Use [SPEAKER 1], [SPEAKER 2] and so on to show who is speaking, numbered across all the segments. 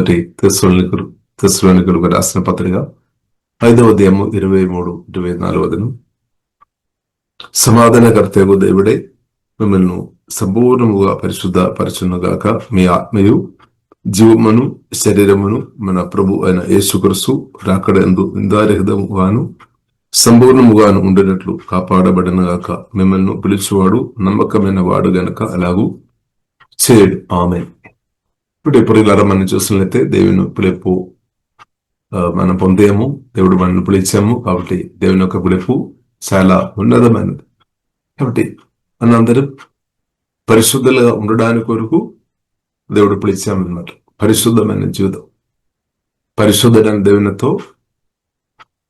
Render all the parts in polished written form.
[SPEAKER 1] తెస్సలోనికలకు రాసిన పత్రిక 5వ అధ్యాయము 23-24 సమాధానకర్తయగు దేవుడే మిమ్మల్ని సంపూర్ణముగా పరిశుద్ధ పరచునుగాక. మీ ఆత్మయు జీవమును శరీరమును మన ప్రభు అయిన యేసుక్రీస్తు రాకడందు నిందారహితముగాను సంపూర్ణముగాను ఉండినట్లు కాపాడబడినగాక. మిమ్మల్ని పిలిచేవాడు నమ్మకమైన వాడు గనక అలాగూ చేయడు. ఆమేన్. ఇప్పుడు ఇలా మనం చూసినట్లయితే దేవుని పిలుపు మనం పొందాము, దేవుడు మనల్ని పిలిచాము. కాబట్టి దేవుని యొక్క పిలుపు చాలా ఉన్నతమైనది. కాబట్టి మనందరం పరిశుద్ధులుగా ఉండడానికి కొరకు దేవుడు పిలిచామన్నమాట. పరిశుద్ధమైన జీవితం, పరిశుద్ధమైన దేవునితో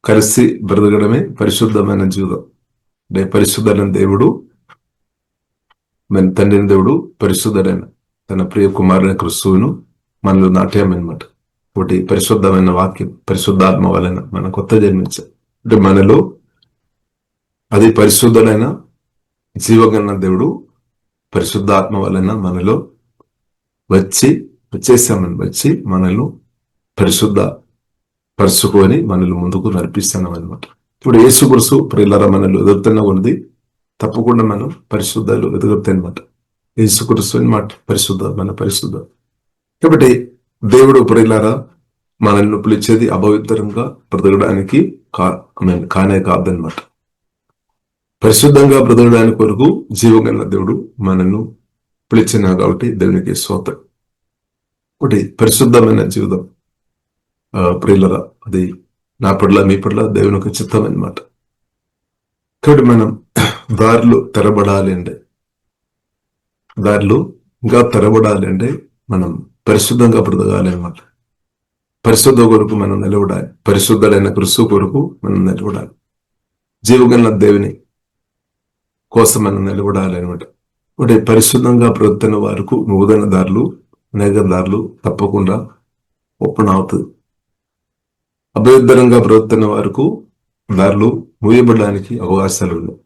[SPEAKER 1] కలిసి బ్రతకడమే పరిశుద్ధమైన జీవితం. అంటే పరిశుద్ధమైన దేవుడు, మన తండ్రిని దేవుడు పరిశుద్ధుడైన తన ప్రియ కుమారుని క్రిస్తువును మనలో నాట్యమన్నమాట. ఒకటి పరిశుద్ధమైన వాక్యం, పరిశుద్ధాత్మ వలన మన కొత్త జన్మించాం. అంటే మనలో అది పరిశుద్ధుడైన జీవగన్న దేవుడు పరిశుద్ధాత్మ వలన మనలో వచ్చి మనల్ని పరిశుద్ధ పరుచుకొని మనల్ని ముందుకు నడిపిస్తున్నాం అనమాట. ఇప్పుడు యేసుక్రీస్తు ప్రియులారా మనల్ని ఎదుగుతున్న కొలది తప్పకుండా మనం పరిశుద్ధాలు ఎదుగుతాయి అనమాట. యేసుక్రీస్తు అనమాట పరిశుద్ధ, మన పరిశుద్ధ. కాబట్టి దేవుడు ప్రియులారా మనల్ని పిలిచేది అపవిత్రంగా బ్రతకడానికి కానే కాదనమాట. పరిశుద్ధంగా బ్రతకడానికి కొరకు జీవగల దేవుడు మనల్ని పిలిచిన కాబట్టి దేవునికి స్తోత్రం. ఒకటి పరిశుద్ధమైన జీవితం ప్రియులరా, అది నా పట్ల మీ పట్ల దేవుని యొక్క చిత్తం అనమాట. కాబట్టి మనం దారులు తెరబడాలి అంటే మనం పరిశుద్ధంగా బ్రతకాలి అనమాట. పరిశుద్ధ కొరకు మనం నిలబడాలి, పరిశుద్ధుడైన క్రీస్తు కొరకు మనం నిలబడాలి, జీవగల దేవుని కోసం మనం నిలబడాలి అనమాట. ఒకటి పరిశుద్ధంగా బ్రతుకుతున్న వారికి నూతన దారులు, అనేక దారులు తప్పకుండా ఓపెన్ అవుతుంది. అభ్యుద్ధరంగా బ్రతుకుతున్న వారికి దారులు మూయబడడానికి అవకాశాలు ఉన్నాయి.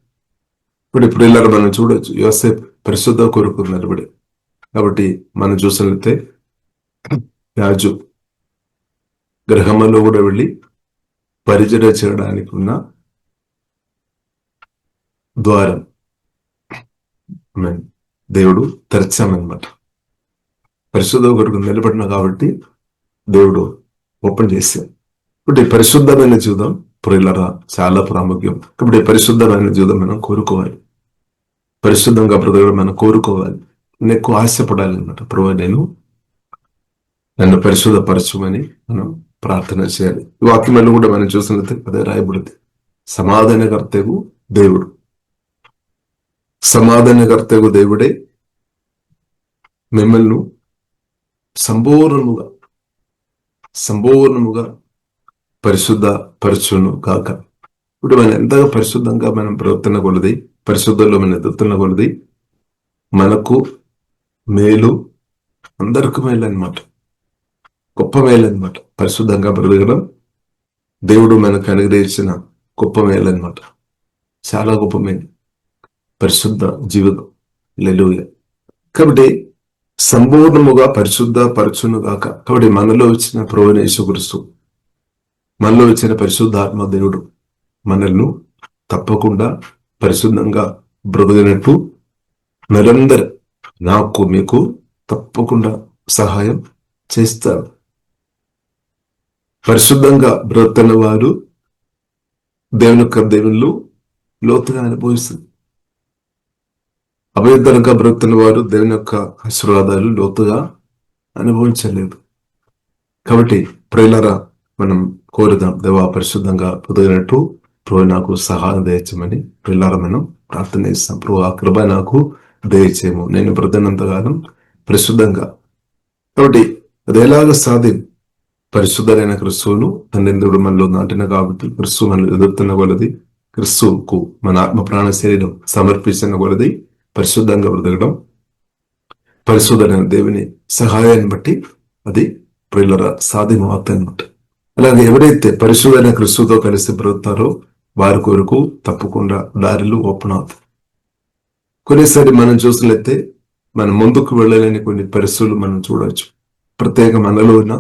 [SPEAKER 1] ఇప్పుడు ఇలా మనం చూడొచ్చు, యోసేపు పరిశుద్ధ కొరకు నిలబడి. కాబట్టి మనం చూసినట్లయితే రాజు గృహంలో కూడా వెళ్ళి పరిచర్య చేయడానికి ఉన్న ద్వారం దేవుడు తెరచామన్నమాట. పరిశుద్ధ కొరకు నిలబడిన కాబట్టి దేవుడు ఓపెన్ చేశాడు. ఇప్పుడు పరిశుద్ధమైన జీవితం ప్రియులరా చాలా ప్రాముఖ్యం. కాబట్టి పరిశుద్ధమైన జీవితం మనం కోరుకోవాలి, పరిశుద్ధంగా బ్రతకడం మనం కోరుకోవాలి, ఎక్కువ ఆశపడాలి అనమాట. ప్రభు నన్ను పరిశుద్ధపరచుమని మనం ప్రార్థన చేయాలి. ఈ వాక్యంలో కూడా మనం చూసినట్లయితే అదే రాయబడింది, సమాధానకర్తకు దేవుడు. సమాధానకర్తకు దేవుడే మిమ్మల్ని సంపూర్ణముగా పరిశుద్ధ పరచును కాక. ఇప్పుడు మనం ఎంతగా పరిశుద్ధంగా మనం ప్రవర్తన కొలది, పరిశుద్ధంలో మనం ఎదుగుతున్న కొలది మనకు మేలు, అందరికీ మేలు అనమాట, గొప్ప మేలు అనమాట. పరిశుద్ధంగా బ్రతకడం దేవుడు మనకు అనుగ్రహించిన గొప్ప మేలు అనమాట, చాలా గొప్ప మేలు పరిశుద్ధ జీవితం. హల్లెలూయా. కాబట్టి సంపూర్ణముగా పరిశుద్ధ పరచును గాక. కాబట్టి మనలో వచ్చిన ప్రభువైన యేసుక్రీస్తు, మనలో వచ్చిన పరిశుద్ధాత్మ దేవుడు మనల్ని తప్పకుండా పరిశుద్ధంగా బ్రతకనట్టు నిరంతరం నాకు మీకు తప్పకుండా సహాయం చేస్తారు. పరిశుద్ధంగా బ్రతుకుతున్న వారు దేవుని యొక్క దేవుళ్ళు లోతుగా అనుభవిస్తుంది. అపవిత్రంగా బ్రతుకుతున్న వారు దేవుని యొక్క ఆశీర్వాదాలు లోతుగా అనుభవించలేదు. కాబట్టి ప్రియులారా మనం కోరుదాం, దేవా పరిశుద్ధంగా బ్రతకనట్టు ప్రభు నాకు సహాయం దయచేయమని ప్రియులారా మనం ప్రార్థన చేస్తాం. ప్రభు ఆ కృప నాకు దయచేయము, నేను బ్రతకనంతకాలం పరిశుద్ధంగా. కాబట్టి అది ఎలాగ సాధ్యం? పరిశుద్ధమైన క్రిస్తువును తండ్రి మనలో నాటిన కాబట్టి క్రిస్తువు మనలో ఎదుగుతున్న కొలది, క్రిస్తువుకు మన ఆత్మ ప్రాణ శరీరం సమర్పించిన కొలది పరిశుద్ధంగా బ్రతకడం, పరిశుద్ధమైన దేవుని సహాయాన్ని బట్టి అది ప్రియులరా సాధ్యం అవుతాయి అన్నమాట. అలాగే ఎవరైతే పరిశుద్ధమైన క్రిస్తువుతో కలిసి బ్రతుకుతారో వారి కొరకు తప్పకుండా దారిలు ఓపెన్ అవుతాయి. కొన్నిసారి మనం చూసినట్లయితే మనం ముందుకు వెళ్ళలేని కొన్ని పరిస్థితులు మనం చూడవచ్చు. ప్రత్యేక మనలో ఉన్న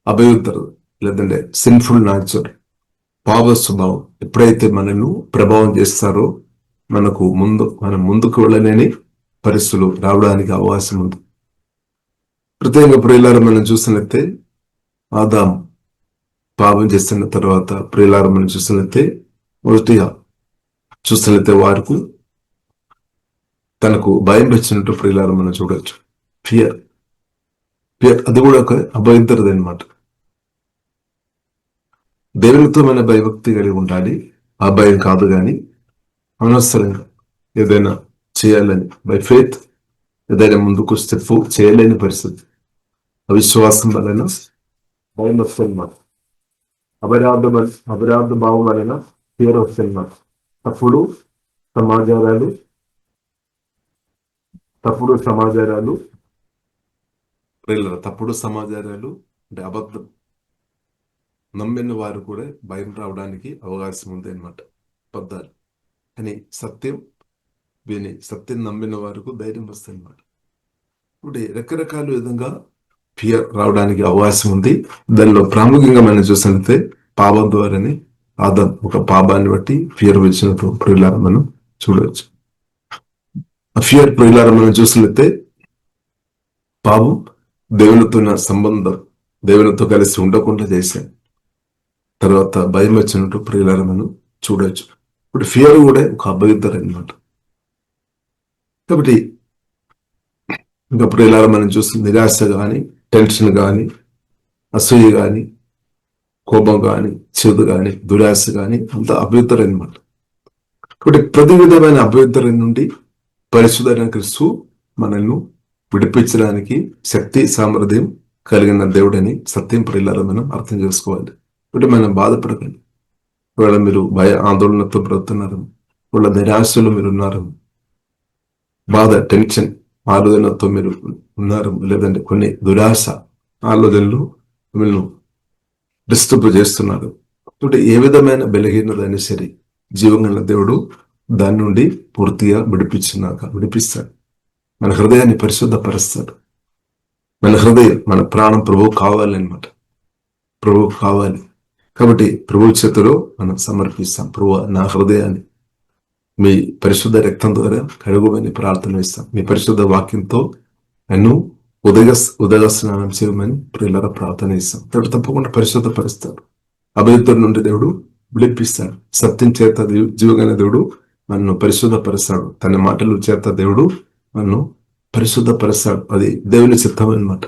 [SPEAKER 1] అభ్యుత్తర లేదంటే సిన్ఫుల్ నాచర్, పాప స్వభావం ఎప్పుడైతే మనల్ని ప్రభావం చేస్తారో మనం ముందుకు వెళ్ళలేని పరిస్థితులు రావడానికి అవకాశం ఉంది. ప్రత్యేకంగా ప్రియులారా మనం చూసినట్లయితే ఆదాం పాపం చేస్తున్న తర్వాత ప్రియులారా మనం చూసినట్లయితే మొదటిగా చూసినట్లయితే వారికి తనకు భయం వచ్చినట్టు ప్రియులారా మనం చూడవచ్చు. ఫియర్ అది కూడా ఒక అభ్యంతరది అనమాట. దేవునితో మన భయభక్తి కలిగి ఉండాలి, ఆ భయం కాదు కానీ అనవసరంగా ఏదైనా చేయాలని బై ఫెయిత్ ఏదైనా ముందుకు స్టెప్ చేయలేని పరిస్థితి, అవిశ్వాసం వలన భయం వస్తుందన్నమాట. అపరాధ భావం వలన ఫియర్ వస్తుందన్నమాట. తప్పుడు సమాచారాలు అంటే అబద్ధం నమ్మిన వారు కూడా భయం రావడానికి అవకాశం ఉంది అనమాట. అబద్ధాలు కానీ సత్యం నమ్మిన వారికి ధైర్యం వస్తుంది అనమాట. ఇప్పుడు రకరకాల విధంగా ఫియర్ రావడానికి అవకాశం ఉంది. దానిలో ప్రాముఖ్యంగా మనం చూసినట్లయితే పాపం ద్వారానే ఆదాం ఒక పాపాన్ని బట్టి ఫియర్ వచ్చినట్టు ప్రియులారా మనం చూడవచ్చు. ఆ ఫియర్ ప్రియులారా మనం చూసినట్లయితే పాపం దేవునితో ఉన్న సంబంధం దేవునితో కలిసి ఉండకుండా చేశాను. తర్వాత భయం వచ్చినట్టు ప్రియులారా మనం చూడవచ్చు. ఇప్పుడు ఫియర్ కూడా ఒక అభ్యుత్తరం అన్నమాట. కాబట్టి ఇంకా ప్రియులారా మనం చూస్తున్న నిరాశ కానీ, టెన్షన్ కానీ, అసూయ కానీ, కోపం కానీ, చెడు కానీ, దురాశ కానీ అంతా అభ్యుత్తరం అన్నమాట. కాబట్టి ప్రతి విధమైన అభ్యుత్తరం నుండి పరిశుద్ధైన క్రీస్తు మనల్ని విడిపించడానికి శక్తి సామర్థ్యం కలిగిన దేవుడని సత్యం ప్రియులారా మనం అర్థం చేసుకోవాలి. ఇప్పుడు మనం బాధపడకండి. ఇవాళ మీరు ఆందోళనతో బ్రతున్నారు, వాళ్ళ నిరాశలో మీరు ఉన్నారు, బాధ టెన్షన్ ఆలోచనతో మీరు ఉన్నారు, లేదంటే కొన్ని దురాశ ఆలోచనలు మిమ్మల్ని డిస్టర్బ్ చేస్తున్నారు. అంటే ఏ విధమైన బలహీనదైనా సరే జీవంగల దేవుడు దాని నుండి పూర్తిగా విడిపిస్తాడు. మన హృదయాన్ని పరిశుద్ధపరుస్తాడు. మన హృదయం మన ప్రాణం ప్రభువు కావాలన్నమాట. ప్రభువు కావాలి కాబట్టి ప్రభు చేతిలో మనం సమర్పిస్తాం. ప్రభు నా హృదయాన్ని మీ పరిశుద్ధ రక్తం ద్వారా కడుగుమని ప్రార్థన ఇస్తాం. మీ పరిశుద్ధ వాక్యంతో నన్ను ఉదయ స్నానం చేయమని ప్రియులారా ప్రార్థన ఇస్తాం. దేవుడు తప్పకుండా పరిశుద్ధపరుస్తాడు. అభ్యుత్తర నుండి దేవుడు విడిపిస్తాడు. సత్యం చేత జీవగల దేవుడు నన్ను పరిశుద్ధపరుస్తాడు. తన మాటలు చేత దేవుడు నన్ను పరిశుద్ధపరుస్తాడు. అది దేవుని చిత్తం అన్నమాట.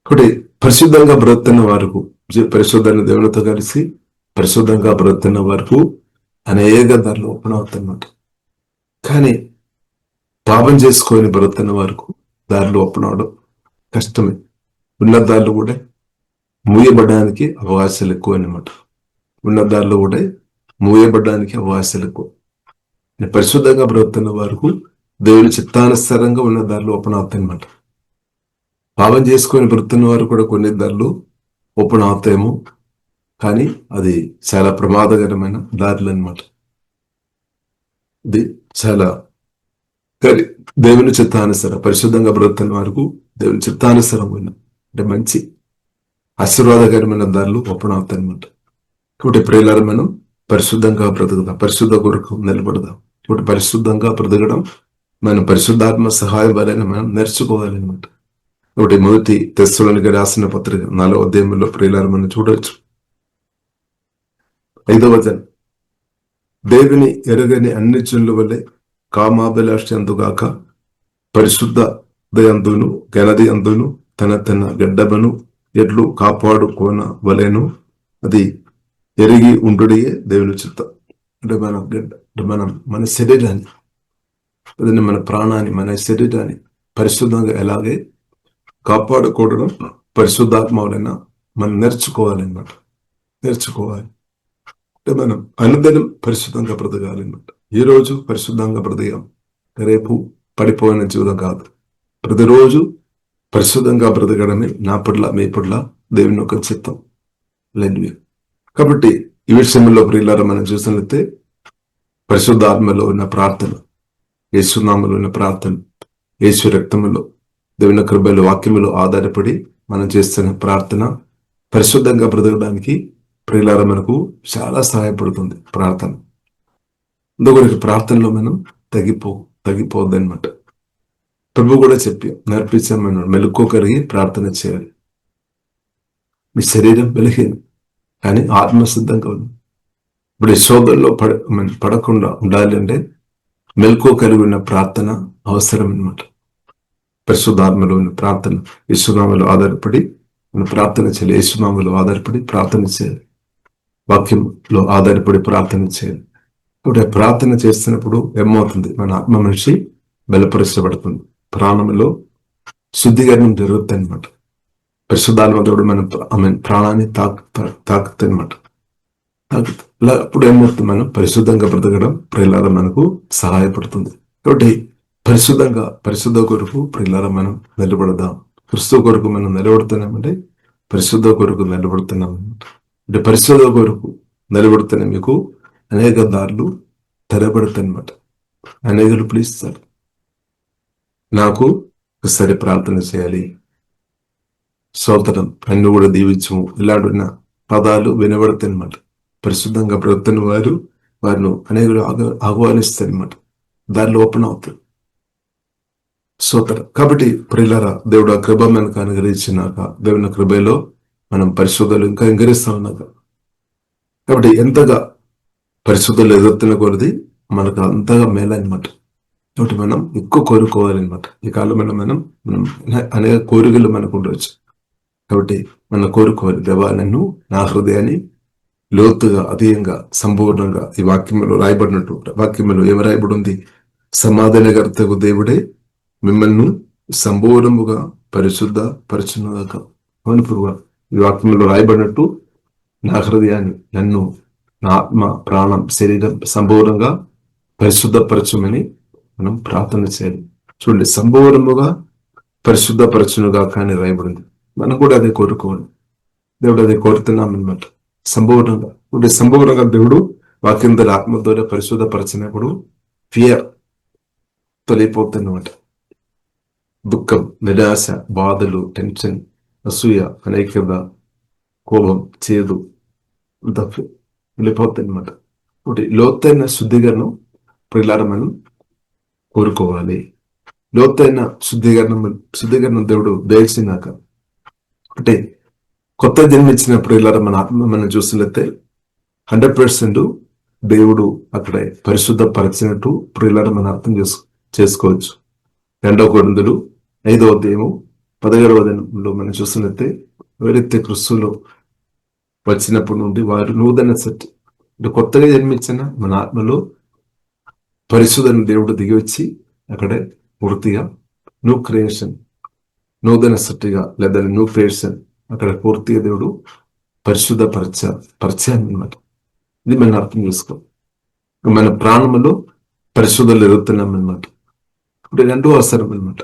[SPEAKER 1] కాబట్టి పరిశుద్ధంగా బ్రతున్న వారికి పరిశుద్ధాన్ని దేవునితో కలిసి పరిశుద్ధంగా బ్రతున్న వరకు అనేక దారులు ఓపెన్ అవుతున్నమాట. కానీ పాపం చేసుకొని బ్రతున్న వరకు దారులు ఓపెన్ అవడం కష్టమే. ఉన్న దారులు కూడా మూయబడడానికి అవకాశాలు ఎక్కువ అన్నమాట. ఉన్న దారులు కూడా మూయబడడానికి అవకాశాలు ఎక్కువ. పరిశుద్ధంగా బ్రతున్న వరకు దేవుని చిత్తానుసారంగా ఉన్న దారులు ఓపెన్ అవుతాయన్నమాట. పాపం చేసుకొని బ్రతున్న వారు కూడా కొన్ని దారులు ఓపెన్ అవుతాయేమో, కానీ అది చాలా ప్రమాదకరమైన దారులు అన్నమాట. ఇది చాలా దేవుని చిత్తానుసారం పరిశుద్ధంగా బ్రతున్న వరకు దేవుని చిత్తానుసారం అంటే మంచి ఆశీర్వాదకరమైన దారులు ఓపెన్ అవుతాయి అన్నమాట. కాబట్టి ప్రియులారా మనం పరిశుద్ధంగా బ్రతుకుదాం, పరిశుద్ధ కొరకు నిలబడదాం. ఇప్పుడు పరిశుద్ధంగా బ్రతకడం మనం పరిశుద్ధాత్మ సహాయం వలన మనం నేర్చుకోవాలన్నమాట. ఒకటి మొదటి తెస్సలోనికీ రాసిన పత్రిక 4వ అధ్యాయంలో ప్రియులారా మనం చూడవచ్చు. 5వ వచనం, దేవుని ఎరగని అన్ని జనుల వల్లే కామాభిలాష అందుగాక పరిశుద్ధ దయందును గణది అందును తన గడ్డబను ఎడ్లు కాపాడుకోన వలెను అది ఎరిగి ఉండుడియే దేవుని చిత్తం. అంటే మన శరీరాన్ని, మన ప్రాణాన్ని, మన శరీరాన్ని పరిశుద్ధంగా ఎలాగే కాపాడుకోవడం పరిశుద్ధాత్మ వలన మనం నేర్చుకోవాలన్నమాట. అంటే మనం అనుదినం పరిశుద్ధంగా బ్రతకాలన్నమాట. ఈ రోజు పరిశుద్ధంగా బ్రతకాం, రేపు పడిపోయిన జీవితం కాదు. ప్రతిరోజు పరిశుద్ధంగా బ్రతకడమే నా పట్ల మీ పట్ల దేవుని యొక్క చిత్తం. కాబట్టి ఈ విషయంలో ప్రియులారా మనం చూసినట్లయితే పరిశుద్ధాత్మలో ఉన్న ప్రార్థన, యేసునామలో ఉన్న ప్రార్థన, యేసు రక్తములో దేవుని కృపలో వాక్యములో ఆధారపడి మనం చేస్తున్న ప్రార్థన పరిశుద్ధంగా బ్రతకడానికి ప్రియులారా మనకు చాలా సహాయపడుతుంది ప్రార్థన. అందుకొరకు ప్రార్థనలో మనం తగ్గిపోవద్దనమాట. ప్రభు కూడా నేర్పించామన్నాడు, మెలుకో కలిగి ప్రార్థన చేయాలి. మీ శరీరం బలహీనం కానీ ఆత్మ సిద్ధంగా ఉంది. ఇప్పుడు ఈ శోధనలో పడకుండా ఉండాలి అంటే మెలుకో కలిగి ఉన్న ప్రార్థన అవసరం అనమాట. పరిశుద్ధాత్మలో ఉన్న ప్రార్థన, యేసునామములో ఆధారపడి మనం ప్రార్థన చేయాలి. యేసునామములో ఆధారపడి ప్రార్థన చేయాలి. వాక్యంలో ఆధారపడి ప్రార్థన చేయాలి. ఇప్పుడు ప్రార్థన చేస్తున్నప్పుడు ఏమవుతుంది? మన ఆత్మ మనిషి బలపరచబడుతుంది, ప్రాణంలో శుద్ధీకరణం జరుగుతుంది అనమాట. పరిశుద్ధాత్మ దేవుడు మన ప్రాణాన్ని తాకుతుంది అనమాట. అప్పుడు ఏమవుతుంది? మనం పరిశుద్ధంగా బ్రతకడం ప్రియులారా మనకు సహాయపడుతుంది. కాబట్టి పరిశుద్ధ కొరకు ప్రియులారా మనం నిలబడదాం. క్రీస్తు కొరకు మనం నిలబడుతున్నామంటే పరిశుద్ధ కొరకు నిలబడుతున్నాం అంటే పరిశుద్ధ కొరకు నిలబడితేనే మీకు అనేక దారులు తెరబడతాయి అనమాట. అనేకులు పిలుస్తారు, నాకు ఒకసారి ప్రార్థన చేయాలి, స్తోత్రం, నన్ను కూడా దీవించము, ఇలాంటి పదాలు వినబడతాయి అనమాట. పరిశుద్ధంగా బ్రతుకుతున్న వారిని అనేకులు ఆహ్వానిస్తారు అనమాట. దారిలో ఓపెన్ అవుతారు. స్తోత్రం. కాబట్టి ప్రియులారా, దేవుడు ఆ కృప మనకు అనుగ్రహించినాక, దేవుని కృపలో మనం పరిశుద్ధులు ఇంకా ఎంకరిస్తా ఉన్నాక, కాబట్టి ఎంతగా పరిశుద్ధులు ఎదుర్కొన్న కొలది మనకు అంతగా మేలనమాట. కాబట్టి మనం ఎక్కువ కోరుకోవాలన్నమాట. ఈ కాలంలో మనం అనేక కోరికలు మనకు ఉండవచ్చు. కాబట్టి మనం కోరుకోవాలి, దేవా నన్ను, నా హృదయాన్ని లోతుగా, అధీయంగా, సంపూర్ణంగా ఈ వాక్యంలో రాయబడినట్టు, వాక్యంలో ఏమి రాయబడి ఉంది? సమాధానకర్తకు దేవుడే మిమ్మల్ని సంపూర్ణముగా పరిశుద్ధ పరచునుగాక. అవును ప్రభువా, ఈ వాక్యంలో రాయబడినట్టు నా హృదయాన్ని, నన్ను, నా ఆత్మ, ప్రాణం, శరీరం సంపూర్ణంగా పరిశుద్ధపరచుమని మనం ప్రార్థన చేయాలి. చూడండి, సంపూర్ణముగా పరిశుద్ధపరచునుగా కానీ రాయబడింది. మనం కూడా అదే కోరుకోవాలి. దేవుడు అదే కోరుతున్నాం అనమాట. సంపూర్ణంగా దేవుడు వాక్యం ద్వారా, ఆత్మ ద్వారా పరిశుద్ధపరచినప్పుడు ఫియర్ తొలిపోతున్నమాట. దుఃఖం, నిరాశ, బాధలు, టెన్షన్, అసూయ, అనేకత, కోపం, చేదు వెళ్ళిపోతాయన్నమాట. ఒకటి లోతైన శుద్ధీకరణం ప్రియులారా మనం కోరుకోవాలి. లోతైన శుద్ధీకరణం దేవుడు దయచినాక, అంటే కొత్త జన్మించిన ప్రియులారా మన ఆత్మ మనం చూసినట్లయితే 100% దేవుడు అక్కడ పరిశుద్ధపరిచినట్టు ప్రియులారా మనం అర్థం చేసుకోవచ్చు. 2 కొరింథీయులు 5వ అధ్యాయము 17వ వచనంలో మనం చూసినట్లయితే, ఎవరైతే క్రీస్తులో వచ్చినప్పటి నుండి వారు నూతన సృష్టి, అంటే కొత్తగా జన్మించిన మన ఆత్మలో పరిశుద్ధని దేవుడు దిగి వచ్చి అక్కడే పూర్తిగా న్యూ క్రియేషన్, నూతన సృష్టిగా లేదా న్యూ క్రియేషన్ అక్కడ పూర్తిగా దేవుడు పరిచయం అనమాట. ఇది మనం అర్థం చేసుకో. మన ప్రాణములో పరిశుద్ధులు ఎదుగుతున్నాం అనమాట. అంటే 2 అవసరం అనమాట.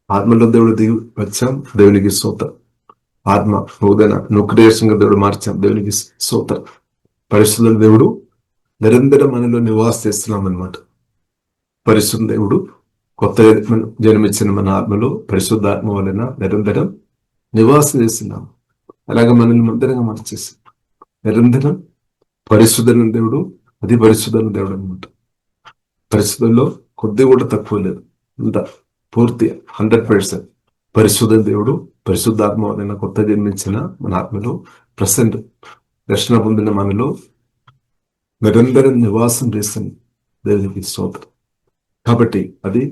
[SPEAKER 1] ఆత్మలో దేవుడు దిగి వచ్చాం, దేవునికి స్తోత్రం. ఆత్మ నూతన న్యూ క్రియేషన్ గా దేవుడు మార్చాం, దేవునికి స్తోత్రం. పరిశుద్ధుల దేవుడు నిరంతరం మనలో నివాస చేస్తున్నాం అనమాట. పరిశుద్ధ దేవుడు కొత్తగా జన్మించిన మన ఆత్మలో పరిశుద్ధాత్మ వలన నిరంతరం నివాసం చేస్తున్నాం. అలాగే మనల్ని మందిరంగా మార్చేసి నిరంతరం పరిశుద్ధుల దేవుడు, అది పరిశుద్ధుల దేవుడు అనమాట. పరిశుద్ధుల్లో కొద్ది కూడా తక్కువ లేదు, అంత పూర్తి 100% పరిశుద్ధ దేవుడు. పరిశుద్ధాత్మ వలన కొత్త జన్మించిన మన ఆత్మలో ప్రసెంట్ రక్షణ పొందిన మనలో నిరంతరం నివాసం చేస్తుంది, దేవునికి స్తోత్రం. కాబట్టి అది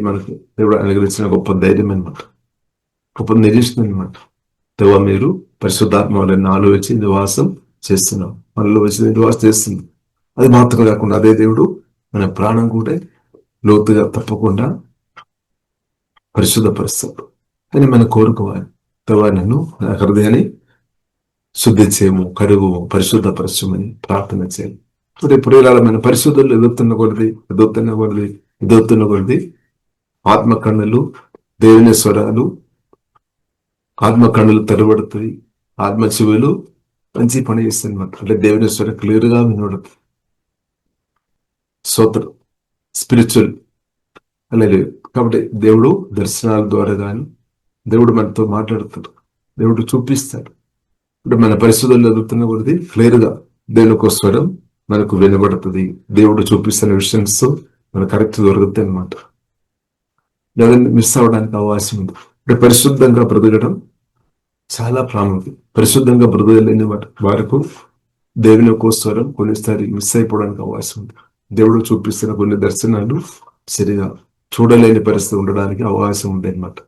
[SPEAKER 1] మనకి దేవుడు అనుగ్రహించిన గొప్ప ధైర్యం అనమాట, గొప్ప నిరీక్షణ అనమాట. దేవా, మీరు పరిశుద్ధాత్మ వలన నాలో వచ్చి నివాసం చేస్తున్నాం, మనలో వచ్చి నివాసం చేస్తున్నాం. అది మాత్రం కాకుండా అదే దేవుడు మన ప్రాణం కూడా లోతుగా తప్పకుండా పరిశుద్ధపరుస్తాడు అని మనం కోరుకోవాలి. దేవా, నన్ను, నా హృదయాన్ని శుద్ధి చేయము, కడుగుము, పరిశుద్ధపరచమని ప్రార్థన చేయాలి. ఇప్పుడు ఇలా మన పరిశుద్ధులు ఎదుగుతున్న కొలది ఆత్మ కన్నులు, దేవుని స్వరాలు, ఆత్మ కన్నులు తెరబడుతుంది, ఆత్మ చెవులు మంచి పని చేస్తుంది అనమాట. అంటే దేవుని స్వరం క్లియర్ గా వినబడుతుంది. స్తోత్రం. స్పిరిచువల్ అలాగే. కాబట్టి దేవుడు దర్శనాల ద్వారా కానీ దేవుడు మనతో మాట్లాడుతాడు. దేవుడు చూపిస్తాడు. అంటే మన పరిశుద్ధులు ఎదుగుతున్న కొద్ది క్లియర్ గా దేవునికి స్వరం మనకు వినబడుతుంది. దేవుడు చూపిస్తున్న విషన్స్ మనకు కరెక్ట్ దొరుకుతాయి అనమాట. లేదంటే మిస్ అవ్వడానికి అవకాశం ఉంది. అంటే పరిశుద్ధంగా బ్రతకడం చాలా ప్రాముఖ్యం. పరిశుద్ధంగా బ్రతకలేని వారికి దేవుని యొక్క స్వరం కొన్నిసారి మిస్ అయిపోవడానికి అవకాశం ఉంది. దేవుడు చూపిస్తున్న కొన్ని దర్శనాలు సరిగా చూడలేని పరిస్థితి ఉండడానికి అవకాశం ఉంది అనమాట.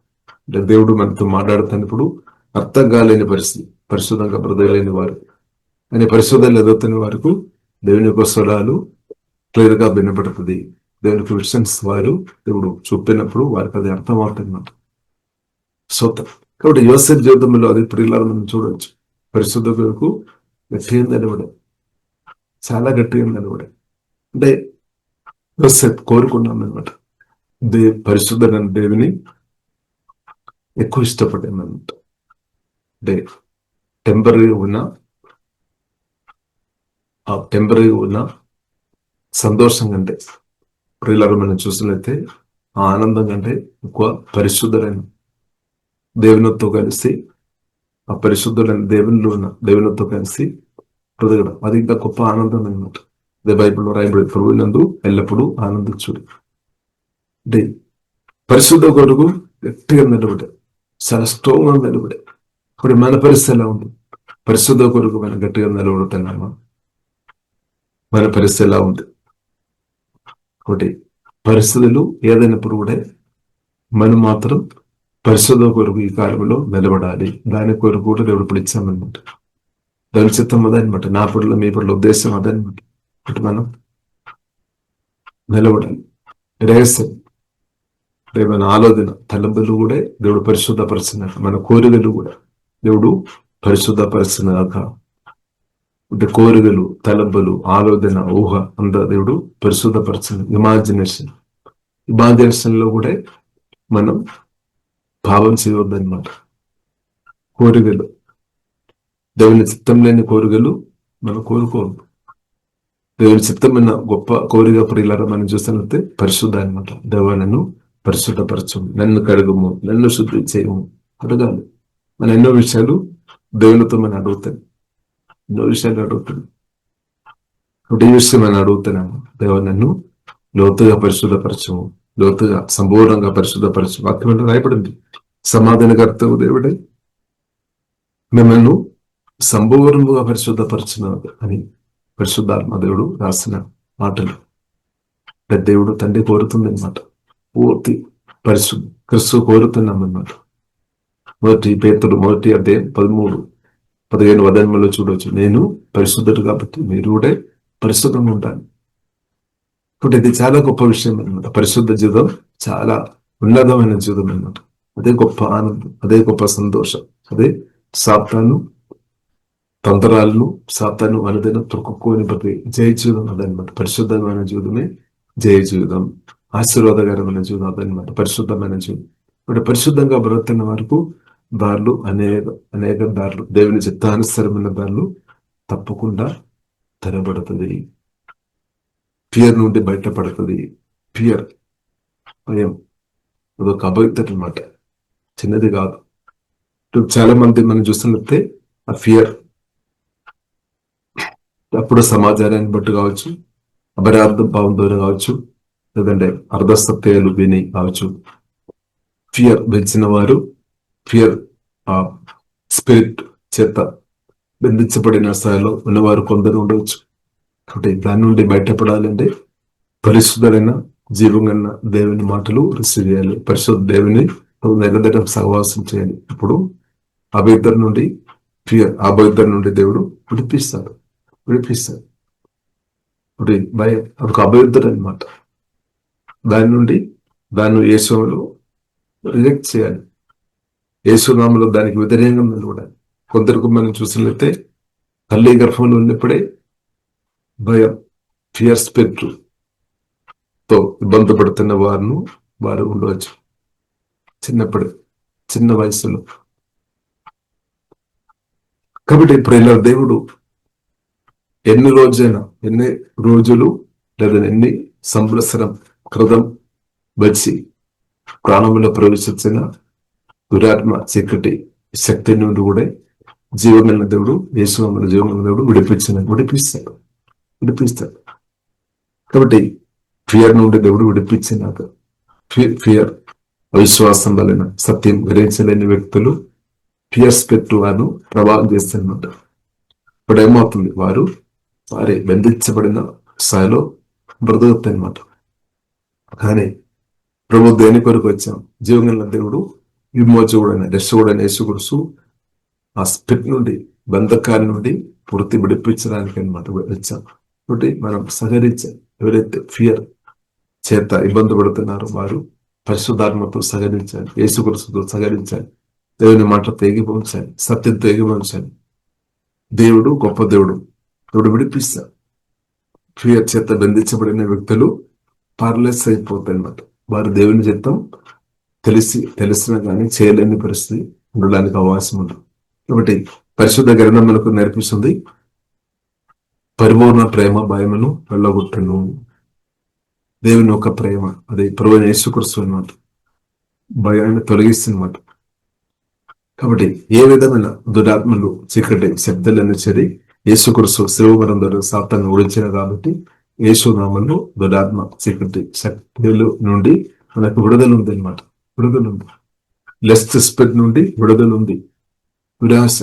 [SPEAKER 1] అంటే దేవుడు మనతో మాట్లాడుతున్నప్పుడు అర్థం కాలేని పరిస్థితి, పరిశుద్ధంగా బ్రతకలేని వారు అని పరిశుద్ధంగా ఎదుగుతున్న వారికి దేవుని యొక్క స్వరాలు క్లియర్ గా వినపడుతుంది. దేవునికి విషన్స్ వారు దేవుడు చూపినప్పుడు వారికి అది అర్థం అవుతుంది. సొంత కాబట్టి యోసేపు జీవితంలో అది ప్రియులారా మనం చూడవచ్చు. పరిశుద్ధ కొరకు గట్టిగా నిలబడే, చాలా గట్టిగా నిలబడే. అంటే యోసేపు కోరుకున్నాను అనమాట. పరిశుద్ధ దేవుని ఎక్కువ ఇష్టపడ్డాను అనమాట. అంటే టెంపరీ ఉన్న సంతోషం కంటే, ప్రియులారా మనం చూసినట్లయితే ఆ ఆనందం కంటే ఎక్కువ పరిశుద్ధులైన దేవునితో కలిసి, ఆ పరిశుద్ధులైన దేవునితో కలిసి బ్రతకడం అది ఇంకా గొప్ప ఆనందం అనమాట. అదే బైబిల్లో రాయబడి ప్రభువునందు ఎల్లప్పుడూ ఆనందించుడి. అంటే పరిశుద్ధ కొరకు గట్టిగా నిలబడే, చాలా స్ట్రాంగ్ గా నిలబడే. ఇప్పుడు మన పరిస్థితి ఎలా ఉంది? పరిశుద్ధ కొరకు మనం గట్టిగా నిలబడుతున్నామా? మన పరిస్థితి ఎలా ఉంది? ఒకటి పరిస్థితులు ఏదైనప్పుడు కూడా మనం మాత్రం పరిశుద్ధ కొరకు ఈ కాలంలో నిలబడాలి. దాని కొరకు కూడా దేవుడు పిలిచామన్నమాట. దాని చిత్తం అదనమాట. నా పట్ల మీ పట్ల ఉద్దేశం అదనమాట. అటు మనం నిలబడాలి. రహస్యం మన ఆలోచన తలంపులు కూడా దేవుడు పరిశుద్ధపరిచినాక, మన కోరికలు కూడా దేవుడు పరిశుద్ధపరిచినాక. అంటే కోరికలు, తలంపులు, ఆలోచన, ఊహ అంతా దేవుడు పరిశుద్ధపరిచిన. ఇమాజినేషన్ లో కూడా మనం భావం చేయవద్దనమాట. కోరికలు, దేవుని చిత్తం లేని కోరికలు మనం కోరుకోవద్దు. దేవుని చిత్తమైన గొప్ప కోరిక ప్రియులారా మనం చూస్తున్నట్టే పరిశుద్ధ అనమాట. దేవా నన్ను పరిశుద్ధపరచు, నన్ను కడుగుము, నన్ను శుద్ధి చేయము అడగాలి. మన ఎన్నో విషయాలు దేవునితో మనం అడుగుతాను, ఎన్నో విషయాలు అడుగుతాను. ఈ విషయం మనం అడుగుతున్నాము, దేవా నన్ను లోతుగా పరిశుద్ధపరచము, లోతుగా సంపూర్ణంగా పరిశుద్ధపరచు. వాక్యం రాయబడింది, సమాధానకర్తవు దేవుడే మిమ్మల్ని సంపూర్ణంగా పరిశుద్ధపరచున్నాడు అని పరిశుద్ధాత్మ దేవుడు రాసిన మాటలు. దేవుడు తండ్రి కోరుతుంది అనమాట. పూర్తి పరిశుద్ధ క్రిస్తు కోరుతున్నాం అన్నమాట. పేతురు 1 అధ్యాయం 13-15 వచనంలో చూడవచ్చు. నేను పరిశుద్ధుడు కాబట్టి మీరు కూడా పరిశుద్ధంగా ఉంటాను. కాబట్టి ఇది చాలా గొప్ప విషయం అనమాట. పరిశుద్ధ జీవితం చాలా ఉన్నతమైన జీవితం అన్నమాట. అదే గొప్ప ఆనందం, అదే గొప్ప సంతోషం, అదే సాతాను తంత్రాలను, సాతాను అనుదిన తొక్కుని బట్టి జయ జీవితం అదనమాట. పరిశుద్ధమైన జీవితమే జయ జీవితం, ఆశీర్వాదకరమైన జీవితం అదనమాట. పరిశుద్ధమైన జీవితం. ఇప్పుడు పరిశుద్ధంగా బ్రతుకున్న వరకు దారులు అనేక దారులు, దేవుని చిత్తానుసరమైన దారులు తప్పకుండా తెరబడుతుంది. ఫియర్ నుండి బయటపడుతుంది. ఫియర్, భయం అదొక అభద్రత అనమాట, చిన్నది కాదు. చాలా మంది మనం చూస్తున్నట్టే ఆ ఫియర్ అప్పుడు సమాచారాన్ని బట్టి కావచ్చు, అపరాధ భావంతో కావచ్చు, లేదంటే అర్ధసత్యాలు విని కావచ్చు. ఫియర్ పెంచిన వారు, ఫియర్ ఆ స్పిరిట్ చేత బంధించబడిన స్థాయిలో ఉన్నవారు కొందరు ఉండవచ్చు. కాబట్టి దాని నుండి బయటపడాలంటే పరిశుద్ధమైన జీవంగా దేవుని మాటలు రిసీవ్ చేయాలి. పరిశుద్ధ దేవుని నిరంతరం సహవాసం చేయాలి. ఇప్పుడు అభ్యర్థన నుండి ఫియర్, అభ్యర్థన నుండి దేవుడు విడిపిస్తాడు. ఇప్పుడు భయం అదొక అభ్యర్థన అనమాట. దాని నుండి దాన్ని యేసులో రిజెక్ట్ చేయాలి. యేసునామలో దానికి వ్యతిరేకంగా నిలబడాలి. కొందరికి మనం చూసినట్లయితే తల్లి గర్భంలో ఉన్నప్పుడే భయం, ఫియర్ స్పిరిట్ తో ఇబ్బంది పడుతున్న వారు ఉండవచ్చు. చిన్న వయసులో. కాబట్టి ఇప్పుడు దేవుడు ఎన్ని రోజులు లేదా ఎన్ని సంవత్సరం క్రితం వచ్చి ప్రాణంలో ప్రవేశించిన దురాత్మ చీకటి శక్తి నుండి కూడా జీవమైన దేవుడు, యేసునామమున జీవమైన దేవుడు విడిపిస్తాడు. కాబట్టి ఫియర్ నుండి దేవుడు విడిపించినాక ఫియర్ అవిశ్వాసం వలన సత్యం గ్రహించలేని వ్యక్తులు ఫియర్ స్పిరిట్ వారు ప్రభావం చేస్తున్నమాట. ఇప్పుడు ఏమవుతుంది, వారి బంధించబడిన స్థాయిలో బ్రతుకుతాయన్నమాట. కానీ ప్రభు దేని కొరకు వచ్చాం? జీవగల దేవుడు విమోచకుడైన రక్షకుడైన యేసుక్రీస్తు ఆ స్పిరిట్ నుండి, బంధకాల నుండి పూర్తి విడిపించడానికి అనమాట వచ్చాం. కాబట్టి మనం సహకరించాలి. ఎవరైతే ఫియర్ చేత ఇబ్బంది పడుతున్నారో వారు పరిశుద్ధాత్మతో సహకరించాలి, యేసుక్రీస్తుతో సహకరించాలి, దేవుని మాట తెగిపోంచాలి, సత్యంతో తెగిపోంచాలి. దేవుడు గొప్ప దేవుడు విడిపిస్తాడు. ఫియర్ చేత బంధించబడిన వ్యక్తులు పార్లెస్ అయిపోతాయి అన్నమాట. వారు దేవుని చిత్తం తెలిసినా కానీ చేయలేని పరిస్థితి ఉండడానికి అవకాశం ఉంటుంది. కాబట్టి పరిశుద్ధ గ్రంథం మనకు నేర్పిస్తుంది, పరిపూర్ణ ప్రేమ భయమును వెళ్ళగొట్టును. దేవుని ఒక ప్రేమ, అది ప్రభువైన యేసుక్రీస్తు అన్నమాట, భయాన్ని తొలగిస్తున్నమాట. కాబట్టి ఏ విధమైన దురాత్మలు చీకటి శబ్దాలను చేరి యేసుక్రీస్తు శిలువ ద్వారా సాతాను ఓడించిన కాబట్టి యేసునామములో దురాత్మ చీకటి శక్తుల నుండి మనకు విడుదల ఉంది అనమాట. విడుదల ఉంది. లెస్ట్ స్పిరిట్ నుండి విడుదల ఉంది. దురాశ,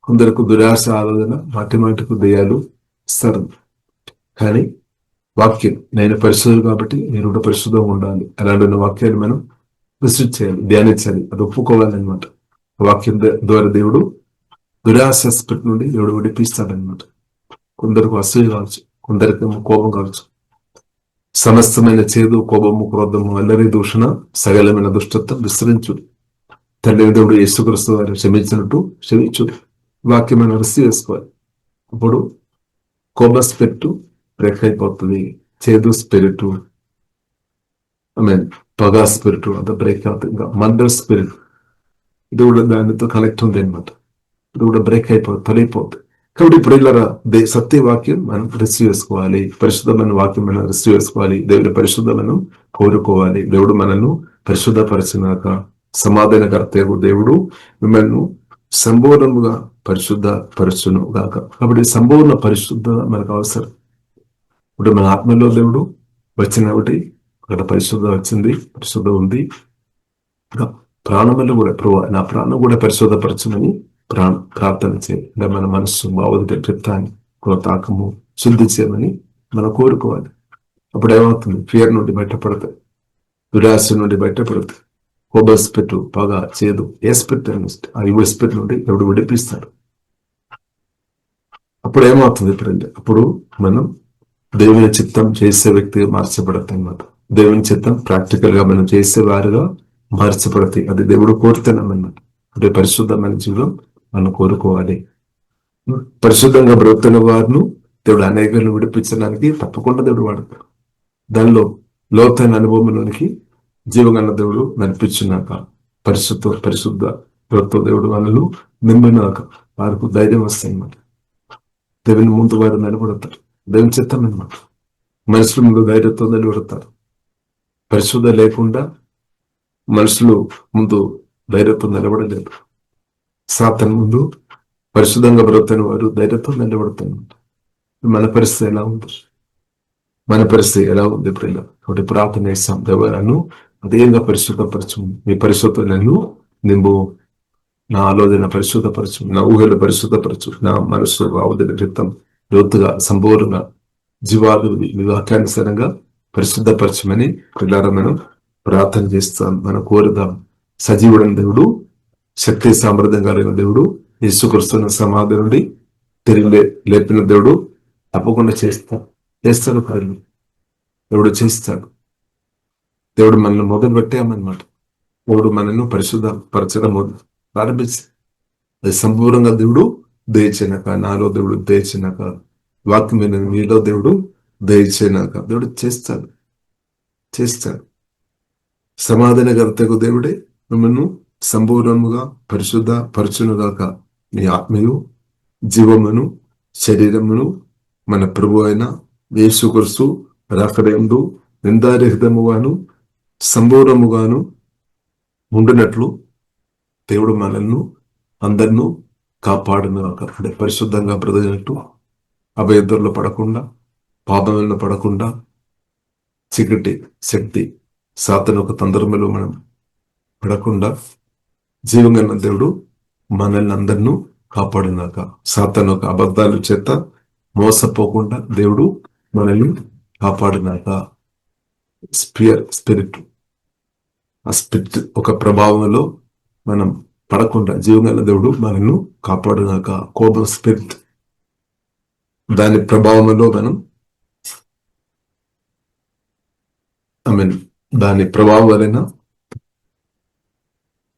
[SPEAKER 1] కొందరకు దురాశ ఆలోచన మాటికు దెయ్యాలు ఇస్తారు. కానీ వాక్యం, నేను పరిశుద్ధుడు కాబట్టి నేను కూడా పరిశుద్ధంగా ఉండాలి, అలాంటి వాక్యాన్ని మనం విసిట్ చేయాలి, ధ్యానించాలి, అది ఒప్పుకోవాలన్నమాట. వాక్యం ద్వారా దేవుడు దురాశ స్పిరిట్ నుండి దేవుడు విడిపిస్తాడనమాట. కొందరికి అసూయ కావచ్చు, కొందరికి కోపం కావచ్చు, సమస్తమైన చేదు, కోపము, క్రోధము, అల్లరి, దూషణ, సకలమైన దుష్టత్వం విస్తరించుడు. తండ్రి దేవుడు యేసుక్రీస్తు వారు క్షమించినట్టు క్షమించుడు. వాక్యం మనం రిసీవ్ చేసుకోవాలి. అప్పుడు కోప స్పిరిట్ బ్రేక్ అయిపోతుంది. చేదు స్పిరిట్, పగా స్పిరిట్ అంతా బ్రేక్ అవుతుంది. ఇంకా మండర్ స్పిరిట్, ఇది కూడా దానితో కనెక్ట్ ఉంది అనమాట. ఇది కూడా బ్రేక్ అయిపోతుంది, తొలగిపోతుంది. కాబట్టి ఇప్పుడు ఇలా సత్యవాక్యం మనం రిసీవ్ చేసుకోవాలి, పరిశుద్ధమైన వాక్యం మనం రిసీవ్ చేసుకోవాలి, దేవుడి పరిశుద్ధలను కోరుకోవాలి. దేవుడు మనల్ని పరిశుద్ధపరిచినాక సమాధానకర్తకు దేవుడు మిమ్మల్ని సంపూర్ణముగా పరిశుద్ధ పరచును గాక. కాబట్టి సంపూర్ణ పరిశుద్ధత మనకు అవసరం. ఇప్పుడు మన ఆత్మలో దేవుడు వచ్చిన ఒకటి అక్కడ పరిశుద్ధ వచ్చింది, పరిశుద్ధ ఉంది. ప్రాణంలో కూడా ప్రభు నా ప్రాణం కూడా పరిశుద్ధపరచుమని ప్రార్థన చేయాలి. అంటే మన మనస్సు, భావోద్వేగ చిత్తాన్ని, తాకము శుద్ధి చేయమని మనం కోరుకోవాలి. అప్పుడు ఏమవుతుంది? ఫియర్ నుండి బయటపడతాయి, దురాశ నుండి బయటపడతాయి, కోబస్ పెట్టు, పగ, చేదు, ఏ స్పిరిట్ ఆ యువ స్పిరిట్ నుండి ఎవడు విడిపిస్తాడు. అప్పుడు ఏమవుతుంది? అప్పుడు మనం దేవుని చిత్తం చేసే వ్యక్తిగా మార్చబడతాయి అన్నమాట. దేవుని చిత్తం ప్రాక్టికల్ గా మనం చేసేవారుగా మార్చబడతాయి. అది దేవుడు కోరుతున్నామన్నమాట. అంటే పరిశుద్ధమైన జీవితం మనం కోరుకోవాలి. పరిశుద్ధంగా బ్రతుకుతున్న వారిను దేవుడు అనేకలను విడిపించడానికి తప్పకుండా దేవుడు వాడతాడు. దానిలో లోతైన అనుభవంలోనికి జీవగల దేవుడు నడిపించినాక, పరిశుద్ధ దేవుడు వాళ్ళను నింపినాక వారికి ధైర్యం వస్తాయి అన్నమాట. దేవుని ముందు వారు నిలబడతారు. దేవుని చిత్తం అన్నమాట. మనుషుల ముందు ధైర్యంతో నిలబడతారు. పరిశుద్ధ లేకుండా మనుషులు ముందు ధైర్యంతో నిలబడలేదు. సాతాను ముందు పరిశుద్ధంగా బ్రతుకుతున్న వారు ధైర్యంతో నిలబడుతున్నారు. మన పరిస్థితి ఎలా ఉంది? ఇప్పుడు ఇలా ఒకటి ప్రార్థన చేస్తాం, దేవరాను అదేంగా పరిశుద్ధపరచు, మీ పరిశుద్ధ నన్ను నింపు, నా ఆలోచన పరిశుద్ధపరచు, నా ఊహలు పరిశుద్ధపరచు, నా మనసు భావోద్వేగ చిత్తం లోతుగా సంపూర్ణ జీవాలు వాక్యానుసారంగా పరిశుద్ధపరచమని పిల్లల మనం ప్రార్థన చేస్తాం. మనం కోరుదాం. సజీవుడైన దేవుడు, శక్తి సామర్థ్యం కలిగిన దేవుడు, యేసుక్రీస్తున్న సమాధి నుండి తిరిగి లేపిన దేవుడు తప్పకుండా చేస్తాడు. కార్యం దేవుడు చేస్తాడు. దేవుడు మనల్ని మొదలు పెట్టామన్నమాట. దేవుడు మనల్ని పరిశుద్ధపరచడం ప్రారంభించి అది సంపూర్ణంగా దేవుడు దయచేనాక, నాలో దేవుడు దయచేనాక, వాక్యం మీలో దేవుడు దయచేనాక దేవుడు చేస్తాడు. సమాధానకర్తకు దేవుడే మిమ్మల్ని సంపూర్ణముగా పరిశుద్ధ పరచునుగాక. మీ ఆత్మయు జీవమును శరీరమును మన ప్రభు అయిన యేసుక్రీస్తు రాకడయందు నిందారహితముగాను సంపూర్ణముగాను ఉండినట్లు దేవుడు మనల్ని అందరినూ కాపాడును గాక. అంటే పరిశుద్ధంగా బ్రతికినట్టు, అభయదుల్లో పడకుండా, పాపంలో పడకుండా, చీకటి శక్తి సాతాను ఒక తంత్రములో మనం పడకుండా జీవంగల దేవుడు మనల్ని అందరినూ కాపాడునాక. సాతాను ఒక అబద్ధాల చేత మోసపోకుండా దేవుడు మనల్ని కాపాడునాక. స్పిరిట్ ఆ స్పిరిట్ ఒక ప్రభావంలో మనం పడకుండా జీవగల దేవుడు మనల్ని కాపాడునాక. కోపం స్పిరిట్ దాని ప్రభావంలో మనం దాని ప్రభావం వలన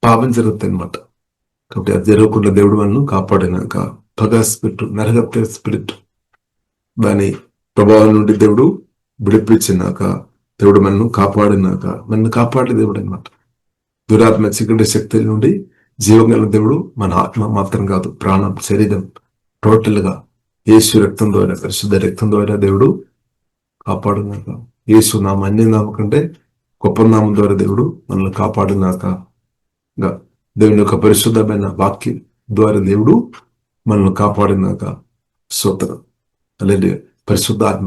[SPEAKER 1] పాపం జరుగుతుంది అనమాట. కాబట్టి అది జరగకుండా దేవుడు మనల్ని కాపాడినాక. పగ స్పిరిట్, నరహత్య స్పిరిట్ దాని ప్రభావం నుండి దేవుడు విడిపించినాక, దేవుడు మనల్ని కాపాడినాక. మనల్ని కాపాడే దేవుడు అనమాట. దురాత్మ చీకటి శక్తుల నుండి జీవగల దేవుడు మన ఆత్మ మాత్రం కాదు, ప్రాణం, శరీరం టోటల్ గా యేసు రక్తం ద్వారా, పరిశుద్ధ రక్తం ద్వారా దేవుడు కాపాడునాక. యేసు నామ అన్య నామం కంటే గొప్ప నామం ద్వారా దేవుడు మనల్ని కాపాడునాక. దేవుని యొక్క పరిశుద్ధమైన వాక్యం ద్వారా దేవుడు మనల్ని కాపాడినాక. స్తోత్రం. అలాగే పరిశుద్ధాత్మ,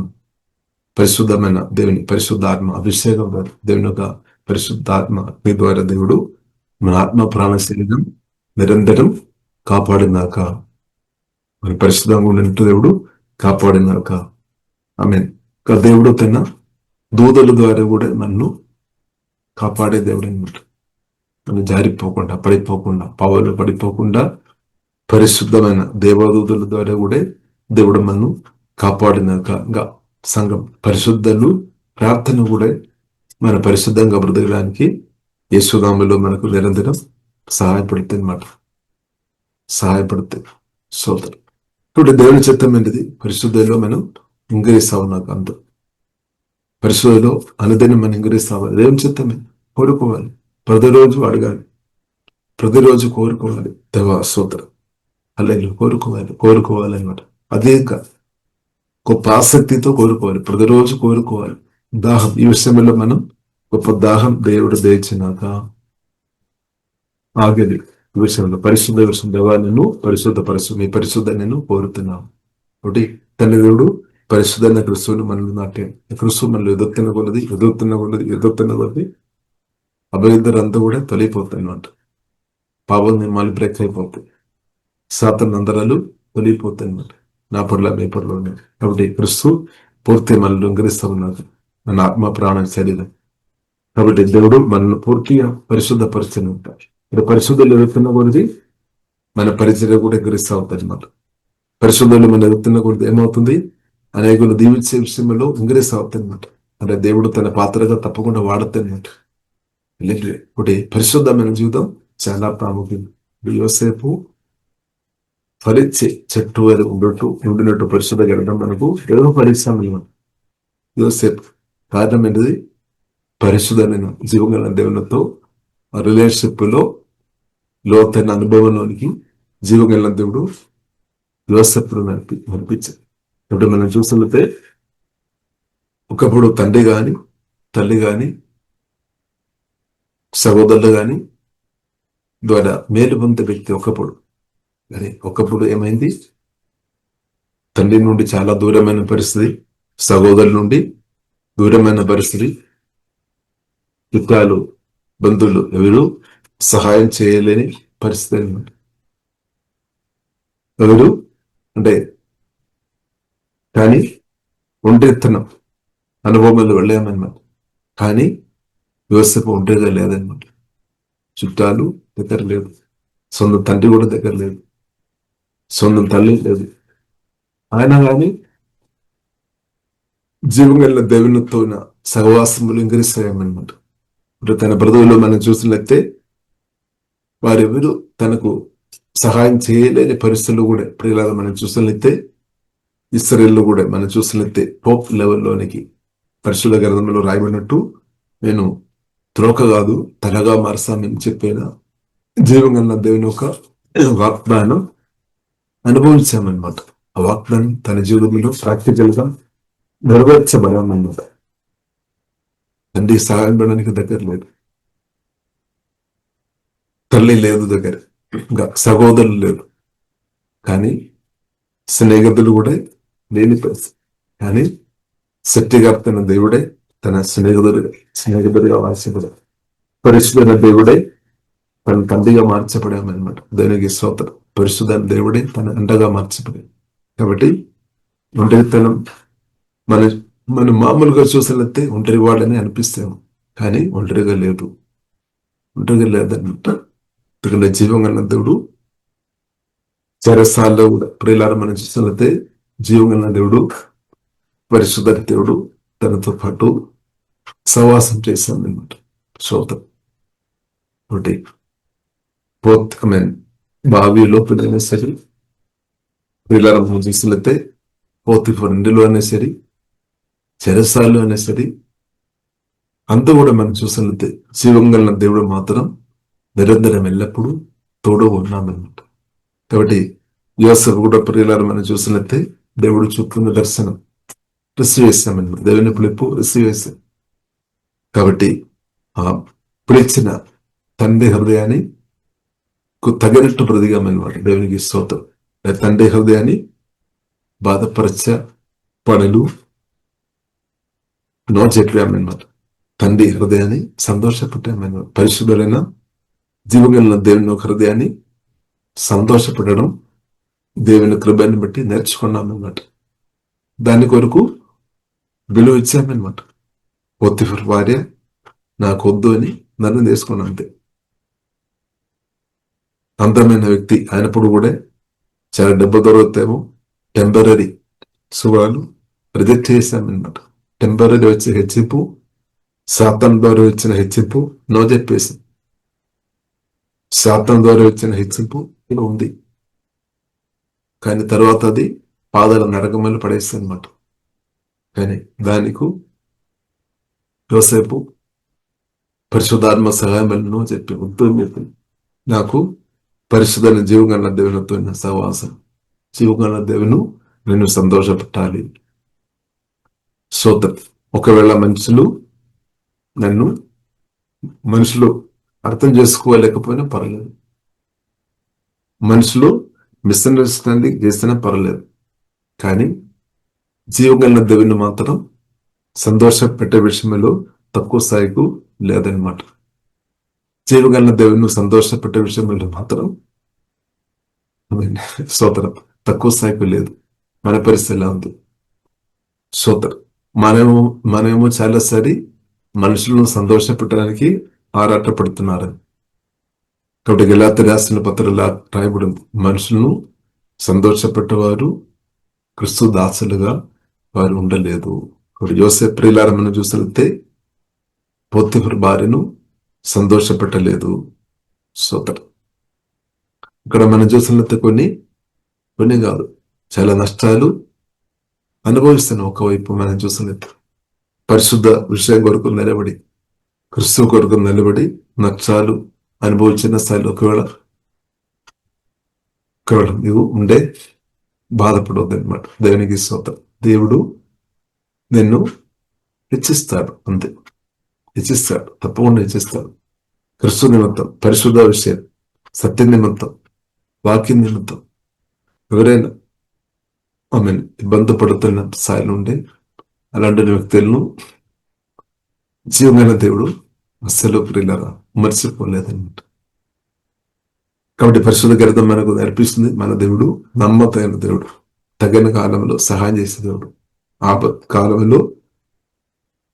[SPEAKER 1] పరిశుద్ధమైన దేవుని పరిశుద్ధాత్మ అభిషేకం ద్వారా, దేవుని యొక్క పరిశుద్ధాత్మ అగ్ని ద్వారా దేవుడు మన ఆత్మ ప్రాణ శరీరం నిరంతరం కాపాడినాక. మన పరిశుద్ధంగా ఉన్నట్టు దేవుడు కాపాడినాక. ఆమేన్. దేవుడు తన దూతల ద్వారా కూడా నన్ను కాపాడే దేవుడు అనమాట. మనం జారిపోకుండా, పడిపోకుండా, పావలు పడిపోకుండా పరిశుద్ధమైన దేవదూతల ద్వారా కూడా దేవుడు మనను కాపాడినాక. సంఘం పరిశుద్ధులు ప్రార్థన కూడా మన పరిశుద్ధంగా బ్రతకడానికి యేసునామములో మనకు నిరంతరం సహాయపడుతుంది అన్నమాట. సహాయపడుతుంది. సోదరు, ఇప్పుడు దేవుని చిత్తం ఏంటిది? పరిశుద్ధలో మనం ఇంగ్రీస్తావు. నాకు అంత పరిశుద్ధలో అనుదినం మనం ఇంగ్రీస్తావాలి. దేవుని చిత్తమే కోరుకోవాలి, ప్రతిరోజు అడగాలి, ప్రతిరోజు కోరుకోవాలి. దేవా స్తోత్రం, అలాగే కోరుకోవాలి అనమాట. అదే గొప్ప ఆసక్తితో కోరుకోవాలి, ప్రతిరోజు కోరుకోవాలి. దాహం, ఈ విషయంలో మనం గొప్ప దాహం దేవుడు దయచినాక ఆగేది. ఈ విషయంలో పరిశుద్ధ విషయం, దేవా నేను మీ పరిశుద్ధ నేను కోరుతున్నాను. ఒకటి, తండ్రి దేవుడు పరిశుద్ధమైన క్రిస్తువుని మనల్ని నాటే, క్రిస్తువు మనల్ని ఎదుర్కొన్న కొలది అభ్యర్థులంతా కూడా తొలిపోతాయి అన్నమాట. పాపం మళ్ళీ బ్రేక్ అయిపోతాయి, సాతాను నందరాలు తొలిపోతాయి అన్నమాట. నా పట్ల మీ పట్ల ఉన్నాయి. కాబట్టి క్రిస్తు పూర్తి మనల్ని రంగరిస్తూ ఉన్నారు, మన ఆత్మ ప్రాణ శరీరం. కాబట్టి దేవుడు మనల్ని పూర్తిగా పరిశుద్ధపరుస్తూనే ఉంటారు. ఇక్కడ పరిశుద్ధులు ఎదుగుతున్న కొద్ది మన పరిచర్య కూడా ఎగరిస్తూ అవుతుంది అన్నమాట. పరిశుద్ధులు మనం ఎదుగుతున్న కొద్ది ఏమవుతుంది? అనేకులు దీవించే విషయంలో ఇంగ్రీస్ అవుతుంది అన్నమాట. అంటే దేవుడు తన పాత్రగా తప్పకుండా వాడుతుంది అన్నమాట. ఒకటి, పరిశుద్ధమైన జీవితం చాలా ప్రాముఖ్యం. యోసేపు ఫలించే చెట్టు అది ఉండినట్టు పరిశుద్ధ గడడం మనకు ఏదో పరిశ్రమ. యోసేపు కారణం ఏంటిది? పరిశుద్ధమైన జీవగల దేవునితో రిలేషన్షిప్ లో లోతైన అనుభవంలోనికి జీవగల దేవుడు యోసేపును నడిపించారు. ఇప్పుడు మనం చూస్తుంటే ఒకప్పుడు తండ్రి గాని, తల్లి గాని, సహోదరులు గాని ద్వారా మేలు పొందే వ్యక్తి ఒకప్పుడు ఏమైంది? తండ్రి నుండి చాలా దూరమైన పరిస్థితి, సహోదరుల నుండి దూరమైన పరిస్థితి, చుట్టాలు, బంధువులు ఎవరు సహాయం చేయలేని పరిస్థితి అనమాట. ఎవరు అంటే కానీ ఒంటరితనం అనుభవంలో వెళ్ళామన్నమాట. కానీ యోసేపు ఒంటరిగా లేదనమాట. చుట్టాలు దగ్గర లేదు, సొంత తండ్రి కూడా దగ్గర లేదు, సొంత తల్లి లేదు. ఆయన కానీ జీవంగల దేవునితో సహవాసములు ఇంకరిస్తాయన్నమాట. ఇప్పుడు తన బ్రతువులో మనం చూసినట్లయితే వారెవరు తనకు సహాయం చేయలేని పరిస్థితులు కూడా ఇప్పుడు ఇలాగ మనం చూసినట్లయితే ఇస్రాయేల్లో కూడా మనం చూసినట్లయితే టాప్ లెవెల్లోనికి పరిశుద్ధ గ్రంథంలో రాయబడినట్టు నేను త్రోక కాదు తలగా మారుస్తామని చెప్పిన జీవంగల దేవుని ఒక వాగ్దానం అనుభవించామన్నమాట. ఆ వాగ్దానం తన జీవితంలో ప్రాక్టికల్ గా నెరవేర్చబడామన్నమాట. తండ్రి సహాయం పడడానికి దగ్గర లేదు, తల్లి లేదు దగ్గర, ఇంకా సహోదరులు లేరు, కానీ స్నేహితులు కూడా లేని పరిస్థితి. కానీ శక్తిగారు తన దేవుడే తన స్నేహితుడిగా వాసిపడ పరిశుద్ధైన దేవుడే తన తండ్రిగా మార్చబడామన్నమాట. దానికి స్తోత్రం. పరిశుద్ధైన దేవుడే తన అండగా మార్చబడాడు. కాబట్టి ఒంటరితనం మన మనం మామూలుగా చూసినట్టే ఒంటరి వాడని అనిపిస్తాము, కానీ ఒంటరిగా లేదు. ఒంటరిగా లేదన్నమాట. ఎందుకంటే జీవం అన్న దేవుడు చెరసాల్లో కూడా ప్రియులారా మనం చూసినట్లయితే జీవం అన్న దేవుడు పరిశుద్ధ దేవుడు తనతో పాటు సహవాసం చేశామన్నమాట. స్తోత్రం. ఒకటి బావి లోపలైనా సరే, ప్రియులారా మనం చూసినట్లయితే పోతిఫర్ ఇంటిలో అయినా సరే, చెరసాలు అయినా సరే, అంతా కూడా మనం చూసినట్లయితే జీవం కలిగిన దేవుడు మాత్రం నిరంతరం ఎల్లప్పుడూ తోడు ఉన్నామన్నమాట. కాబట్టి యోసేపు కూడా ప్రియులారా మనం చూసినట్లయితే దేవుడు చూపుతున్న దర్శనం రిసీవ్ చేస్తామన్నమాట. దేవుని పిలుపు రిసీవ్ చేస్తాం. కాబట్టి ఆ పిలిచిన తండ్రి హృదయాన్ని తగినట్టు బ్రతికామన్నమాట. దేవునికి స్తోత్రం. తండ్రి హృదయాన్ని బాధపరచ పనులు నోచెట్టామన్నమాట. తండ్రి హృదయాన్ని సంతోషపెట్టామన్నమాట. పరిశుద్ధులైన జీవగలిగిన దేవుని ఒక హృదయాన్ని సంతోషపెట్టడం దేవుని కృపని బట్టి నేర్చుకున్నామన్నమాట. దాని కొరకు విలువ ఇచ్చామన్నమాట. పోతిఫర్ భార్య నాకు వద్దు అని నన్ను తీసుకున్నా. అంతే. అందమైన వ్యక్తి అయినప్పుడు కూడా చాలా డబ్బు దొరుకుతామో టెంపరీ సుఖాలు రిజెక్ట్ చేశామన్నమాట. టెంపరీ వచ్చే హెచ్చింపు, శాతం ద్వారా వచ్చిన హెచ్చింపు నో చెప్పేసి, శాతం ద్వారా వచ్చిన హెచ్చింపు ఇలా ఉంది, కానీ తర్వాత అది పాదాల నరకమని పడేస్తుంది అన్నమాట. కానీ దానికి యోసేపు పరిశుద్ధాత్మ సహాయం నో చెప్పి వద్దు, నాకు పరిశుద్ధమైన జీవగల దేవునితో సహవాసం, జీవగల దేవును నేను సంతోషపెట్టాలి. స్తోత్రం. ఒకవేళ మనుషులు అర్థం చేసుకోలేకపోయినా పర్లేదు, మనుషులు మిస్అండర్స్టాండింగ్ చేసినా పర్లేదు, కానీ జీవగల దేవుని మాత్రం సంతోష పెట్టే విషయంలో తక్కువ స్థాయికు లేదనమాట. జీవగల దేవుని సంతోష పెట్టే విషయంలో మాత్రం స్తోత్రం తక్కువ స్థాయికు లేదు. మన పరిస్థితి ఎలా ఉంది? స్తోత్రం. మనమేమో చాలాసారి మనుషులను సంతోష పెట్టడానికి ఆరాటపడుతున్నారు. కాబట్టి గలాతీ రాసిన పత్రికలో రాయబడి మనుషులను సంతోషపెట్టేవారు క్రీస్తు దాసులుగా వారు ఉండలేదు. యోసేపు ప్రియులారా మనం చూసినట్లయితే పోతిఫర్ భార్యను సంతోషపెట్టలేదు. స్తోత్రం. ఇక్కడ మనం చూసినట్లయితే కొన్ని కాదు చాలా నష్టాలు అనుభవిస్తున్నాం. ఒకవైపు మనం చూసినట్లయితే పరిశుద్ధ విషయం కొరకు నిలబడి, క్రీస్తు కొరకు నిలబడి నష్టాలు అనుభవించిన స్థాయిలో ఒకవేళ నీవు ఉండే బాధపడవద్దు అనమాట. దేవునికి స్తోత్రం. దేవుడు నిన్ను హెచ్చిస్తాడు, అంతే. హెచ్చిస్తాడు, తప్పకుండా హెచ్చిస్తాడు. క్రీస్తు నిమిత్తం, పరిశుద్ధ విషయం, సత్య నిమిత్తం, వాక్యం నిమిత్తం ఎవరైనా ఇబ్బంది పడుతున్న స్థాయిలో ఉండే అలాంటి వ్యక్తులను జీవమైన దేవుడు అస్సలు ప్రియులారా మర్చిపోలేదన్నమాట. కాబట్టి పరిశుద్ధ గ్రంథం మనకు నేర్పిస్తుంది, మన దేవుడు నమ్మకమైన దేవుడు, తగిన కాలంలో సహాయం చేసే దేవుడు, ఆపత్ కాలంలో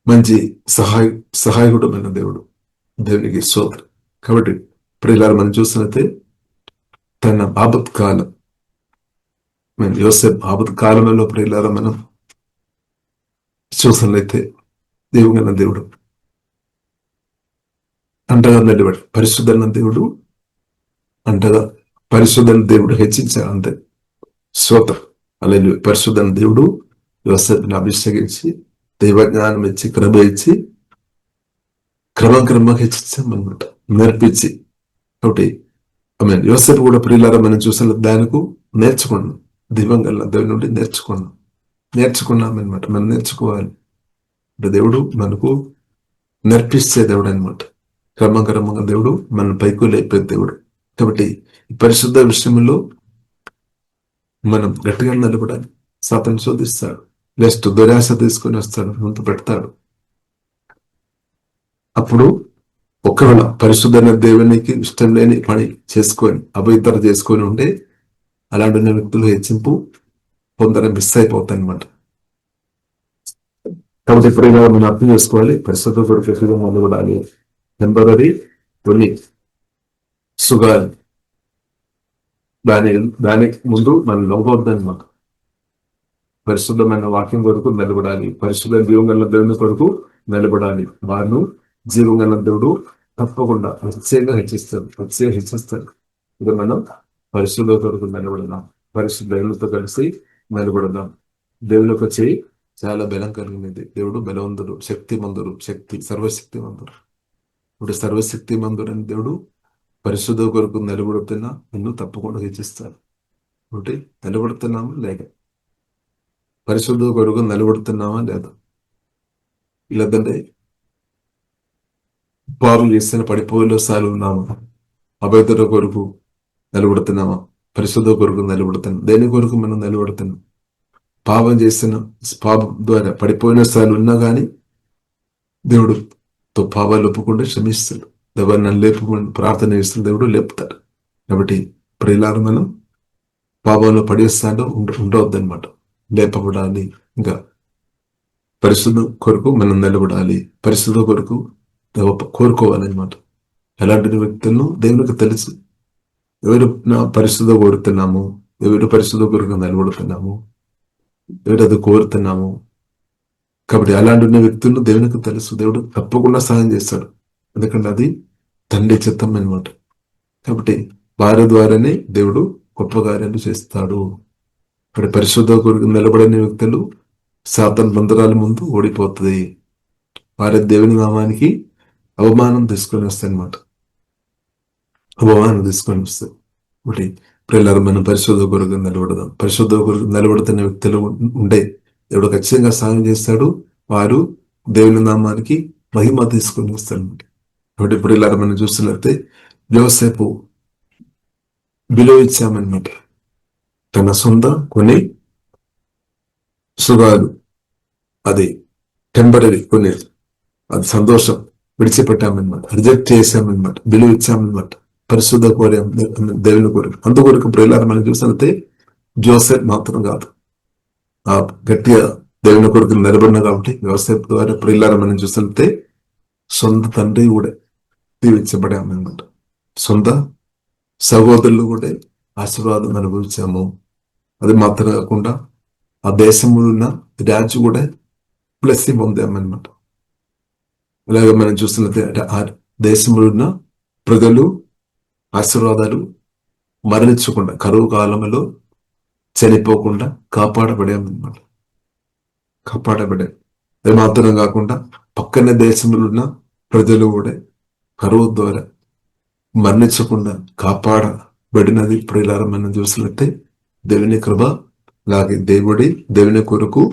[SPEAKER 1] మంచి సహాయకుడమైన దేవుడు. దేవునికి స్తోత్రం. కాబట్టి ప్రియులారా మనం చూసినట్లయితే తన ఆపత్ కాలం, యోసేపు ఆపత్ కాలంలో ప్రియులారా మనం చూసినట్లయితే దేవుగల దేవుడు అంటగా నిలబడి పరిశుద్ధమైన దేవుడు అంటగా పరిశుద్ధమైన దేవుడు హెచ్చించారు, అంతే. స్తోత్రం. అలాగే పరిశుద్ధమైన దేవుడు యోసేపుని అభిషేకించి దైవజ్ఞానం ఇచ్చి కృప ఇచ్చి క్రమంగా హెచ్చించామన్నమాట, నేర్పించి. కాబట్టి యోసేపు కూడా ప్రియులారా మనం చూసిన దానికి నేర్చుకున్నాం, దివ్యంగా దేవుని నుండి నేర్చుకున్నామన్నమాట. మనం నేర్చుకోవాలి. దేవుడు మనకు నేర్పిస్తే దేవుడు అనమాట. క్రమంగా దేవుడు మన పైకి లేపే దేవుడు. కాబట్టి ఈ పరిశుద్ధ విషయంలో మనం గట్టిగా నిలబడాలి. సాతాను శోధిస్తాడు, నెక్స్ట్ దురాశ తీసుకొని వస్తాడు, ముందు పెడతాడు. అప్పుడు ఒకవేళ పరిశుద్ధమైన దేవునికి ఇష్టం లేని పని చేసుకొని అభ్యంతరం చేసుకొని ఉంటే అలాంటి వ్యక్తులు హెచ్చింపు పొందడం మిస్ అయిపోతాయి అనమాట. కాబట్టి ఇప్పుడు మనం అర్థం చేసుకోవాలి, పరిశుద్ధ కొరకు మొదలుపడాలి. టెంపరీ కొన్ని సుగాలు దానికి ముందు మనం లొంగవద్దనమాట. పరిశుద్ధమైన వాక్యం కొరకు నిలబడాలి, పరిశుద్ధ జీవంగల దేవుని కొరకు నిలబడాలి. వారు జీవంగల దేవుడు తప్పకుండా నిశ్చయంగా హెచ్చిస్తాడు. ఇది మనం పరిశుద్ధ కొరకు నిలబడదాం, పరిశుద్ధ దేవునితో కలిసి నిలబడదాం. దేవుని యొక్క చేయి చాలా బలం కలిగినది. దేవుడు బలవంతుడు, సర్వశక్తి మందుడు. ఇప్పుడు సర్వశక్తి మందుడని దేవుడు పరిశుద్ధ కొరకు నిలబడుతున్నా నిన్ను తప్పకుండా హెచ్చిస్తాడు. ఒకటి నిలబడుతున్నామా లేక, పరిశుద్ధ కొరకు నిలబడుతున్నామా లేదా, లేదంటే పాలు చేసిన పడిపోయిలో సార్లు ఉన్నామా, అభ్యర్థుల కొరకు నిలబడుతున్నామా, పరిశుద్ధ కొరకు నిలబడుతున్నాం. దేని కొరకు మనం నిలబడుతున్నాం? పాపం చేసిన పాపం ద్వారా పడిపోయిన సార్లు ఉన్నా కానీ దేవుడు పాపాలు ఒప్పుకుంటే క్షమిస్తాడు. ఎవరిని లేపుకుంటూ ప్రార్థన చేస్తున్న దేవుడు లేపుతాడు. కాబట్టి ప్రియులారా, మనం పాపంలో పడేస్తాడో ఉండవద్దనమాట, లేపబడాలి. ఇంకా పరిశుద్ధ కొరకు మనం నిలబడాలి, పరిశుద్ధ కొరకు కోరుకోవాలన్నమాట. ఎలాంటి వ్యక్తులను దేవునికి తెలుసు. ఎవరు పరిశుద్ధ కోరుతున్నాము, ఎవరు పరిశుద్ధ కొరకు నిలబడుతున్నాము, ఎవరు అది కోరుతున్నాము. కాబట్టి అలాంటి ఉన్న వ్యక్తులను దేవునికి తెలుసు. దేవుడు తప్పకుండా సహాయం చేస్తాడు, ఎందుకంటే అది తండ్రి చిత్తం అనమాట. కాబట్టి వారి ద్వారానే దేవుడు గొప్ప కార్యాలు చేస్తాడు. ఇక్కడ పరిశుద్ధ కొరకు నిలబడిన వ్యక్తులు సాతాను బంధరాల ముందు ఓడిపోతుంది. వారి దేవుని నామానికి అవమానం తీసుకొని వస్తాయి అనమాట, అవమానం తీసుకొని వస్తాయి. ఒకటి ప్రియులారా, మనం పరిశుద్ధ కొరకు నిలబడదాం. పరిశుద్ధ కొరకు నిలబడుతున్న వ్యక్తులు ఉండే దేవుడు ఖచ్చితంగా సాయం చేస్తాడు. వారు దేవుని నామానికి మహిమ తీసుకొని వస్తాడు. కాబట్టి ఇప్పుడు ఇలా మనం చూస్తున్నట్టే యోసేపు విలువ ఇచ్చామన్నమాట. తన సొంత కొన్ని సుగాలు, అది టెంపరీ కొన్ని, అది సంతోషం విడిచిపెట్టామన్నమాట, రిజెక్ట్ చేశామన్నమాట, విలువ ఇచ్చామన్నమాట. పరిశుద్ధ కోరాం దేవుని కోరిక. అందుకొరకు ప్రియులారా మనం చూసినట్టే జోసెఫ్ మాత్రం కాదు, ఆ గట్టిగా దేవుని కొరకు నిలబడిన కాబట్టి యోసేపు ద్వారా ప్రియులారా మనం చూసినట్టే సొంత తండ్రి కూడా దీవించబడామన్నమాట, సొంత సహోదరులు కూడా ఆశీర్వాదం అనుభవించాము. అది మాత్రం కాకుండా ఆ దేశంలో ఉన్న రాజు కూడా బ్లెస్సింగ్ పొందామన్నమాట. అలాగే మనం చూస్తున్నట్టే ఆ దేశంలో ఉన్న ప్రజలు ఆశీర్వాదాలు మరణించకుండా, కరువు కాలంలో చనిపోకుండా కాపాడబడామన్నమాట, అది మాత్రం కాకుండా పక్కన దేశంలో ఉన్న ప్రజలు కూడా కరువు ద్వారా మరణించకుండా కాపాడబడినది. ప్రియులారా మనం చూసినట్టే దేవుని కృప. అలాగే దేవుని కొరకు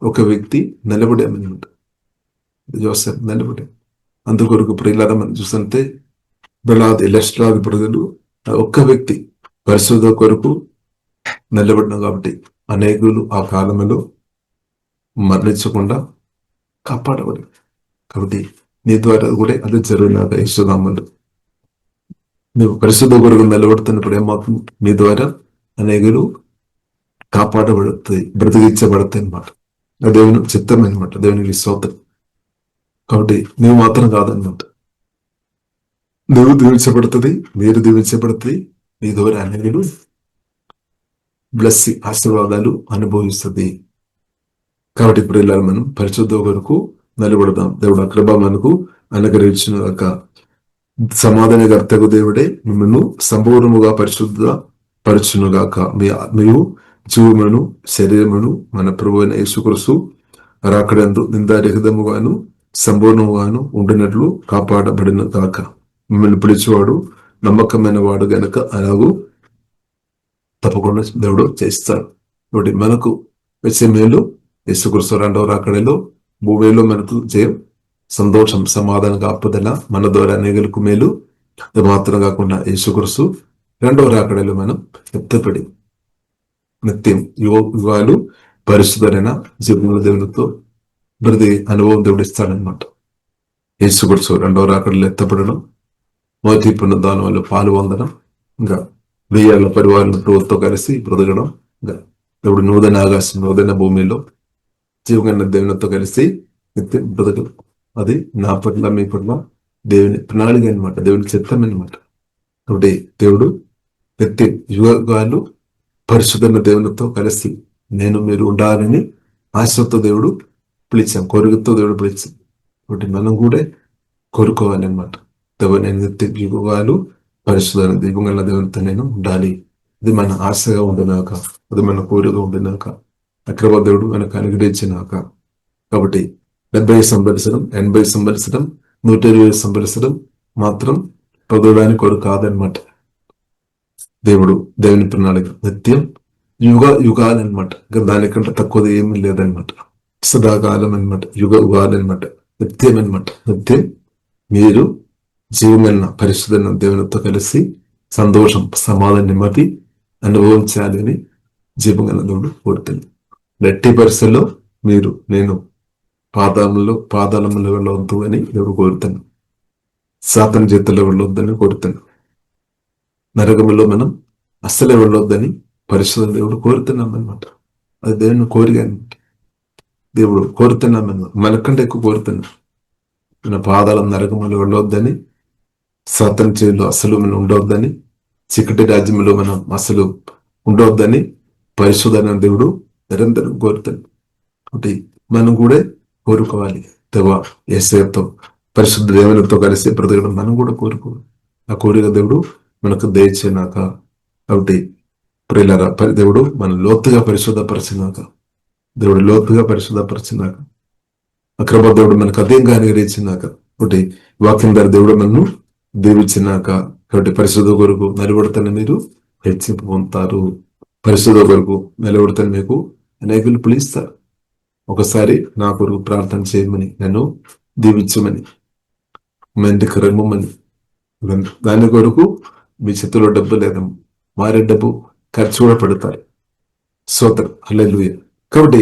[SPEAKER 1] ఒక వ్యక్తి నిలబడామన్నమాట, జోసెఫ్ నిలబడే. అందుకొరకు ప్రియులారా మనం చూస్తుంటే లక్షలాది ప్రజలు ఒక్క వ్యక్తి పరిశుద్ధ కొరకు నిలబడిన కాబట్టి అనేకులు ఆ కాలంలో మరణించకుండా కాపాడబడి. కాబట్టి నీ ద్వారా కూడా అది జరిగినాక యేసునామములో నువ్వు పరిశుద్ధ కొరకు నిలబడుతున్నప్పుడు ఏమవుతుంది? నీ ద్వారా అనేకులు కాపాడబడుతాయి, బ్రతికించబడతాయి అనమాట. దేవుని చిత్తం అనమాట, దేవునికి స్తోత్రం. కాబట్టి నువ్వు మాత్రం కాదన్నమాట, నువ్వు దీవించబడుతుంది, మీరు దీవించబడుతుంది, నీ ద్వారా అనేకులు బ్లెస్సింగ్ ఆశీర్వాదాలు అనుభవిస్తుంది. కాబట్టి ఇప్పుడు ఇలా మనం పరిశుద్ధ కొరకు నిలబడదాం. దేవుడు ఆ కృప మనకు అనుగ్రహించిన ఒక సమాధానకర్తకు దేవుడే మిమ్మల్ని సంపూర్ణముగా పరిశుద్ధ పరచునుగాక. మీ ఆత్మయు జీవమును శరీరమును మన ప్రభువైన యేసుక్రీస్తు రాకడందు నిందారహితముగాను సంపూర్ణముగాను ఉండినట్లు కాపాడబడిన గాక. మిమ్మల్ని పిలిచేవాడు నమ్మకమైన వాడు గనక అలాగూ తప్పకుండా దేవుడు చేస్తాడు. కాబట్టి మనకు వచ్చే మేలు యేసుక్రీస్తు రెండవ రాకడలో భూమిలో మనకు జయం, సంతోషం, సమాధానం, కాపుదల, మన ద్వారా అనేకులకు మేలు అది మాత్రం కాకుండా యేసుక్రీస్తు రెండవ రాకడలో మనం ఎత్తపడి నిత్యం యుగాలు పరిశుద్ధమైన జీవముల దేవునితో ప్రతి అనుభవం దేవుడు ఇస్తాడనమాట. యేసుక్రీస్తు రెండవ రాకడలో ఎత్తపడడం, మొదటి పునరుద్ధానం వల్ల పాలు పొందడం, ఇంకా వెయ్యేళ్ల పరివారం ప్రభుత్వం కలిసి బ్రతకడం, ఇంకా దేవుడు నూతన ఆకాశం నూతన భూమిలో జీవగన్న దేవునితో కలిసి నిత్యం బ్రతకడం. అది నా పట్ల మీ పట్ల దేవుని ప్రణాళిక అనమాట, దేవుని చిత్తం అనమాట. కాబట్టి దేవుడు నిత్యం యుగాలు పరిశుద్ధమైన దేవునితో కలిసి నేను మీరు ఉండాలని ఆశతో దేవుడు పిలిచాం, కోరికతో దేవుడు పిలిచాం. కాబట్టి మనం కూడా కోరుకోవాలి అనమాట. నేను నిత్య యుగాలు పరిశుద్ధమైన దీపంగల దేవునితో నేను ఉండాలి. ఇది మన ఆశగా ఉండినాక, అది మన కోరిక ఉండినాక, అక్రమ దేవుడు మనకు అనుగ్రహించినాక. కాబట్టి 70 సంవత్సరం 80 సంవత్సరం 120 సంవత్సరం మాత్రం పొందడానికి కొరకు కాదనమాట. దేవుని ప్రణాళిక నిత్యం యుగాలు అనమాట. ఇంకా దానికంటే తక్కువది ఏమీ లేదనమాట. సదాకాలం అనమాట, యుగాలు అనమాట, నిత్యం అనమాట. నిత్యం మీరు జీవమైన పరిశుద్ధమైన దేవునితో కలిసి సంతోషం, సమాధానం, నెమ్మది అనుభవించాలి అని జీవగల దేవుడు కోరుతుంది. గట్టి పరిస్థితుల్లో మీరు నేను పాదాళంలో వెళ్ళవద్దు అని దేవుడు కోరుతాను. సాతాను చేతుల్లో వెళ్ళొద్దని కోరుతాను. నరకములో మనం అస్సలే వెళ్ళొద్దని పరిశుద్ధ దేవుడు కోరుతున్నాం అనమాట. అది దేవుని కోరిక అనమాట. దేవుడు కోరుతున్నాం అన్నమాట, మనకంటే ఎక్కువ కోరుతున్నాం. మన పాదాలం నరకములో వెళ్ళొద్దని, సాతాను చేతిలో అసలు మనం ఉండవద్దని, చీకటి రాజ్యంలో మనం అసలు ఉండవద్దని పరిశుద్ధమైన దేవుడు నిరంతరం కోరుతాడు. కాబట్టి మనం కూడా కోరుకోవాలి. దేవా యేసయ్యతో పరిశుద్ధ దేవునితో కలిసి బ్రతకడం మనం కూడా కోరుకోవాలి. ఆ కోరిక దేవుడు మనకు దయచేనాక. కాబట్టి ప్రియులారా, దేవుడు మనం లోతుగా పరిశుద్ధపరిచినాక, దేవుడు లోతుగా పరిశుద్ధపరిచినాక, అక్రమ దేవుడు మనకు అధికంగా అనుగ్రహించినాక, కాబట్టి వాక్యం ద్వారా దేవుడు మనను దీవించినాక, కాబట్టి పరిశుద్ధ కొరకు నిలబడతాను మీరు హెచ్చింపు పొందుతారు. పరిశుద్ధ కొరకు నిలబడతాను మీకు అనేకులు పిలుస్తారు. ఒకసారి నా కొరకు ప్రార్థన చేయమని, నన్ను దీవించమని, మా ఇంటికి రమ్మని. దాని కొరకు మీ చేతిలో డబ్బు లేదమ్మ, మారే డబ్బు ఖర్చు కూడా పెడతారు. స్తోత్రం, హల్లెలూయా. కాబట్టి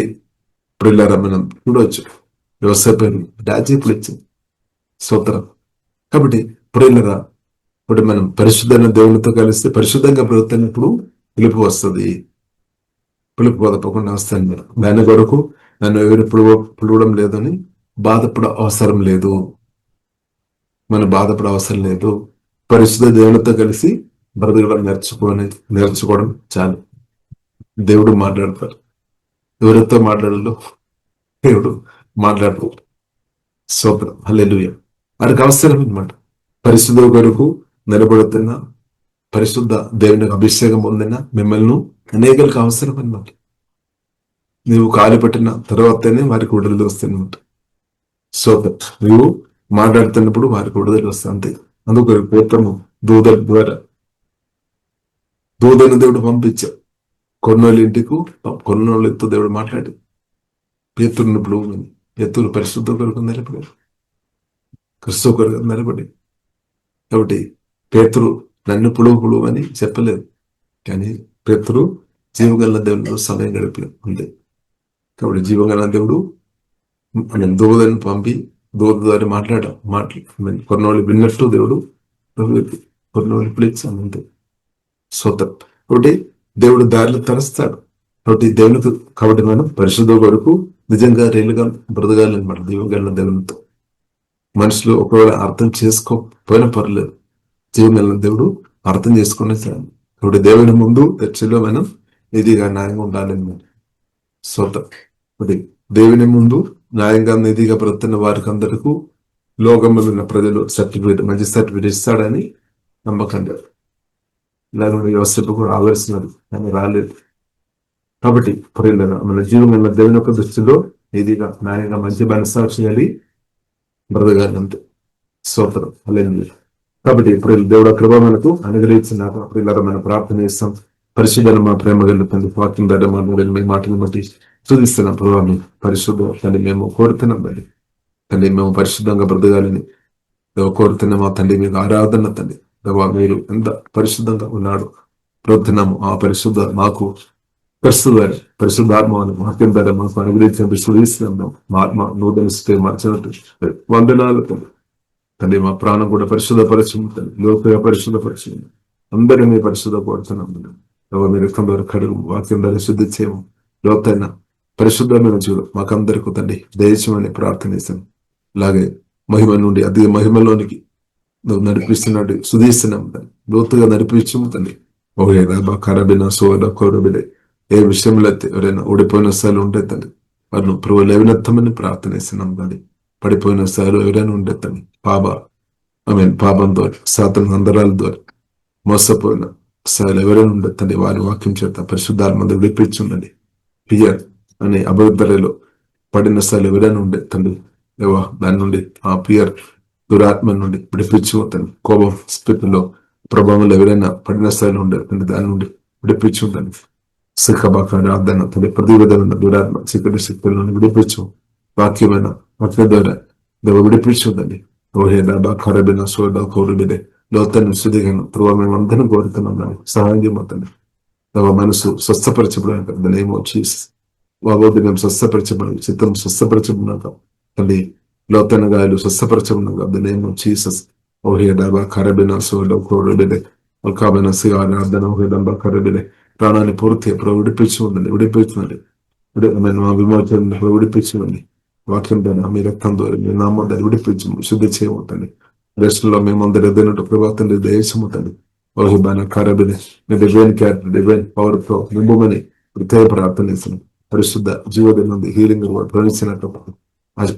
[SPEAKER 1] ప్రియులారా, మనం చూడవచ్చు వ్యవసాయ రాజ్యపులు ఇచ్చింది. స్తోత్రం. కాబట్టి ప్రియులారా, ఇప్పుడు మనం పరిశుద్ధమైన దేవునితో కలిస్తే పరిశుద్ధంగా బ్రతుకుతున్నప్పుడు పిలుపు వస్తుంది. పిలుపు తప్పకుండా వస్తాను. మీరు దాని కొరకు నన్ను ఎవరు పిలవడం లేదని బాధపడ అవసరం లేదు. మనం బాధపడ అవసరం లేదు. పరిశుద్ధ దేవునితో కలిసి బ్రతకడం నేర్చుకోవడం చాలు. దేవుడు మాట్లాడతారు. ఎవరితో మాట్లాడాలో దేవుడు మాట్లాడతారు. స్తోత్రం, హల్లెలూయా. వారికి అవసరం అనమాట. పరిశుద్ధ కొరకు నిలబడుతున్న, పరిశుద్ధ దేవుని అభిషేకం పొందిన మిమ్మల్ని అనేకలకు అవసరం అన్నమాట. నీవు కాలు పెట్టిన తర్వాతనే వారికి విడుదల వస్తాయన్నమాట. స్తోత్రం. నువ్వు మాట్లాడుతున్నప్పుడు వారికి విడుదల వస్తా అంతే. అందుకు పేత్రము దూదల ద్వారా దూదను దేవుడు పంపించావు. కొన్నోళ్ళ ఇంటికి కొన్నోళ్ళతో దేవుడు మాట్లాడి పేతురున్నప్పుడు పేతురు పరిశుద్ధ కొరకు నిలబడి, క్రిస్తు కొరకు నిలబడి. కాబట్టి పేతురు నన్ను పులువు అని చెప్పలేదు, కానీ పేతురు జీవగల దేవునితో సమయం గడపలేదు అంతే. కాబట్టి జీవగల దేవుడు దూదని పంపి దూత ద్వారా మాట్లాడి కొన్నోళ్ళు విన్నట్టు దేవుడు కొన్నోళ్ళు పిలిచాను అంతే. స్తోత్రం. కాబట్టి దేవుడు దారిలో తరస్తాడు. కాబట్టి మనం పరిశుద్ధ కొరకు నిజంగా రేలుగా బ్రతకాలన్నమాట. జీవగల దేవునితో మనుషులు ఒకవేళ అర్థం చేసుకోకపోయినా పర్లేదు, జీవగల దేవుడు అర్థం చేసుకునే చాలు. కాబట్టి దేవుని ముందు చర్చలో మనం నిధిగా న్యాయంగా ఉండాలన్నమాట. స్తోత్రం. కాబట్టి దేవుని ముందు న్యాయంగా నిధిగా బ్రతున్న వారికి అందరికీ లోకంలో ఉన్న ప్రజలు మంచి సర్టిఫికేట్ ఇస్తాడని నమ్మకం. ఇలాగ యోసేపు కూడా ఆలోచిస్తున్నారు, కానీ రాలేదు. కాబట్టి ప్రియులారా, మన జీవన దేవుని యొక్క దృష్టిలో నిధిగా న్యాయంగా మంచి మనస్సాక్షి చేయాలి, బ్రతకాలి అంతే. స్తోత్రం, హల్లెలూయా. కాబట్టి ప్రియులు దేవుడు కృప మనకు అనుగ్రహించినాక ప్రియులారా మనం ప్రార్థన చేస్తాం. పరిశుద్ధన మా ప్రేమ కలుగుతుంది. వాక్యం ద్వారా మీ మాటలు బట్టి స్తుతిస్తున్నాం. ప్రభావం పరిశుద్ధ తండ్రి మేము కోరుతున్నాం. తండ్రి మేము పరిశుద్ధంగా బ్రతకాలని కోరుతున్నాం. మా తండ్రి మీకు ఆరాధన తండ్రి. దేవా మీరు ఎంత పరిశుద్ధంగా ఉన్నాడు ప్రొద్దునము ఆ పరిశుద్ధ మాకు పరిశుద్ధాత్మను వాక్యం ద్వారా మాకు అనుగ్రహించినట్టు సుధీస్తున్నాం. మా ఆత్మ నూతన మార్చినట్టు వందనాలు తండ్రి. మా ప్రాణం కూడా పరిశుద్ధపరచము తండ్రి, లోపల పరిశుద్ధపరచము, అందరినీ పరిశుద్ధపడుతున్నాం. మీ రక్తం ద్వారా కడుగు, వాక్యం ద్వారా శుద్ధి చేయము, లోతైన పరిశుద్ధమైన జీవులు మాకందరికీ తండ్రి దయచేయమని ప్రార్థనిస్తాను. అలాగే మహిమ నుండి అధిక మహిమలోనికి నువ్వు నడిపిస్తున్నట్టు సుధీస్తున్నాం తండ్రి, లోతుగా నడిపించము తండ్రి. ఓహే రాబా కరబిన సోద కోరబిడే ఏ విషయంలో అయితే ఎవరైనా ఓడిపోయిన స్థాయిలో ఉంటే తండ్రి వారిని ప్రభు లేవనెత్తమని ప్రార్థనిస్తున్నాం తండ్రి. పడిపోయిన స్థాయిలో ఎవరైనా ఉంటే తండ్రి పాపం ద్వారా సాతాను అందరాల ద్వారా మోసపోయిన స్థాయిలో ఎవరైనా ఉండే తండ్రి వారి వాక్యం చేత పరిశుద్ధాత్మ విడిపించుండండి. పియర్ అనే అభివృద్ధిలో పడిన స్థాయిలో ఎవరైనా ఉండే తండ్రి దేవా దాని నుండి ఆ పియర్ దురాత్మ నుండి విడిపించు తండ్రి. కోపం స్పిరిట్లో ప్రభావంలో ఎవరైనా పడిన స్థాయిలో ఉండే తండ్రి దాని నుండి విడిపించు తండ్రి. ఆరాధన తండ్రి ప్రతి విధమైన దురాత్మ చీకటి శక్తుల నుండి విడిపించు. వాక్యమైన వాక్య ద్వారా దేవ విడిపించుందండి. ఓహే దాబా ఖరబిన సోదా కౌరుబిదే లోతను శుద్ధిగాను ప్రభావ మేము అందరం కోరుతున్నాం దాన్ని సహాయం చేయమవుతుంది. దేవ మనసు స్వస్థపరచబడాక దానేమో చీస్ వాబోది మేము స్వస్థపరచబడి చిత్తం స్వస్థపరచబడినాక తండ్రి లోతైన గాయాలు స్వస్థపరచబడినాక దానేమో చీసస్. ఓహే దాబా ఖరబిన సోదా కౌరుబిదే అల్కాబిన ఆరాధన ఓహే దాబా ఖరబిదే ప్రాణాన్ని పూర్తి విడిపించి ఉందండి, విడిపించుందండి. మా విమోచన విడిపించుందండి. వాక్యం ద్వారా మీ రక్తం ద్వారా మీ నామం ద్వారా విడిపించి శుద్ధి చేయమవుతండి. దర్శనంలో మేమందరూ ఎదిగినట్టు ప్రభావం దేశమవుతండి. ఓహిబాన కారబిని మీ డివైన్ పవర్ తో నింపమని ప్రత్యేక ప్రార్థనిస్తున్నాం. పరిశుద్ధ జీవోదయం హీలింగ్ ప్రవహించినట్టు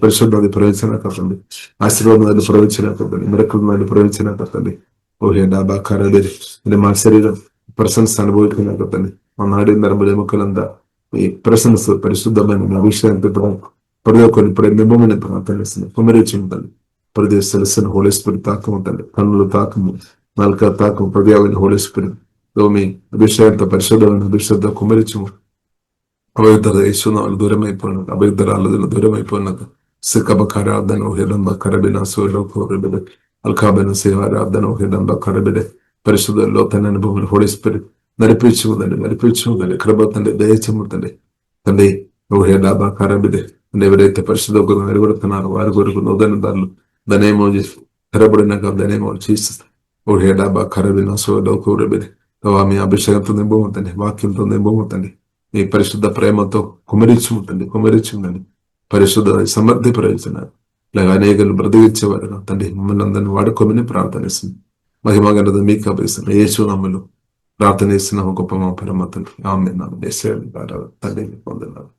[SPEAKER 1] పరిశుద్ధి ప్రవహించినట్టు ఆశీర్వాదాలు ప్రవహించినట్టు మిరకలు ప్రవహించినట్టు ఓహే డాబా కారబిని మా శరీరం ప్రశంస అనుభవించినట్టు మా నాడి నరముల ఎముకలంతా ఈ ప్రశంస పరిశుద్ధమైన అభిషేకం ప్రతి నింబమని ప్రార్థనిస్తున్నాం. కుమరించుంటాను ప్రదేశ తెలుస్తున్న హోలీ స్పిరిట్ తాకం ఉంటుంది, కన్నులు తాకము, నాలుక తాకము, ప్రదేశమైన హోలీ స్పిరిట్ మీ అభిషేకంతో పరిశుద్ధమైన అభిషేకంతో కుమరించము. అభయుద్ధ యేసునాలు దూరమైపోయినది, అభయుద్ధరాలు దూరమైపోయినది. సిక్కబకారాధన హిడంబ కరబిన సూర్యబిడ అల్కాబిన సేవారాధన హిడంబ కరబిడే పరిశుద్ధంలో తన అనుభవం హోలీ స్పిరిట్ నడిపించుందండి కృపతండి దయచముతండి తండ్రి. ఓహే డాబా కరబిడే ఎవరైతే పరిశుద్ధ నిలబడుతున్నారో వారి కొరకు నూతన దారులు దనేమో తెరబడినాక దనేమో చేస్తుంది. ఓహే డాబా కరబిన సోలో కూరబిడే మీ అభిషేకంతో నింబవుతండి, వాక్యంతో నింబవుతండి, మీ పరిశుద్ధ ప్రేమతో కుమరించుందండి. పరిశుద్ధ సమర్థి ప్రయోజనాలు ఇలాగ అనేకలు బ్రతికించేవారు తండ్రి. మమ్మల్ని అందరినీ వాడుకోమని ప్రార్థనిస్తుంది. మహిమగలదు మీకు అభిస్తుంది యేసునామములో ప్రార్థనిస్తున్నాము గొప్ప మా పరమ తండ్రి. ఆమేన్. తండ్రి పొందనాలు.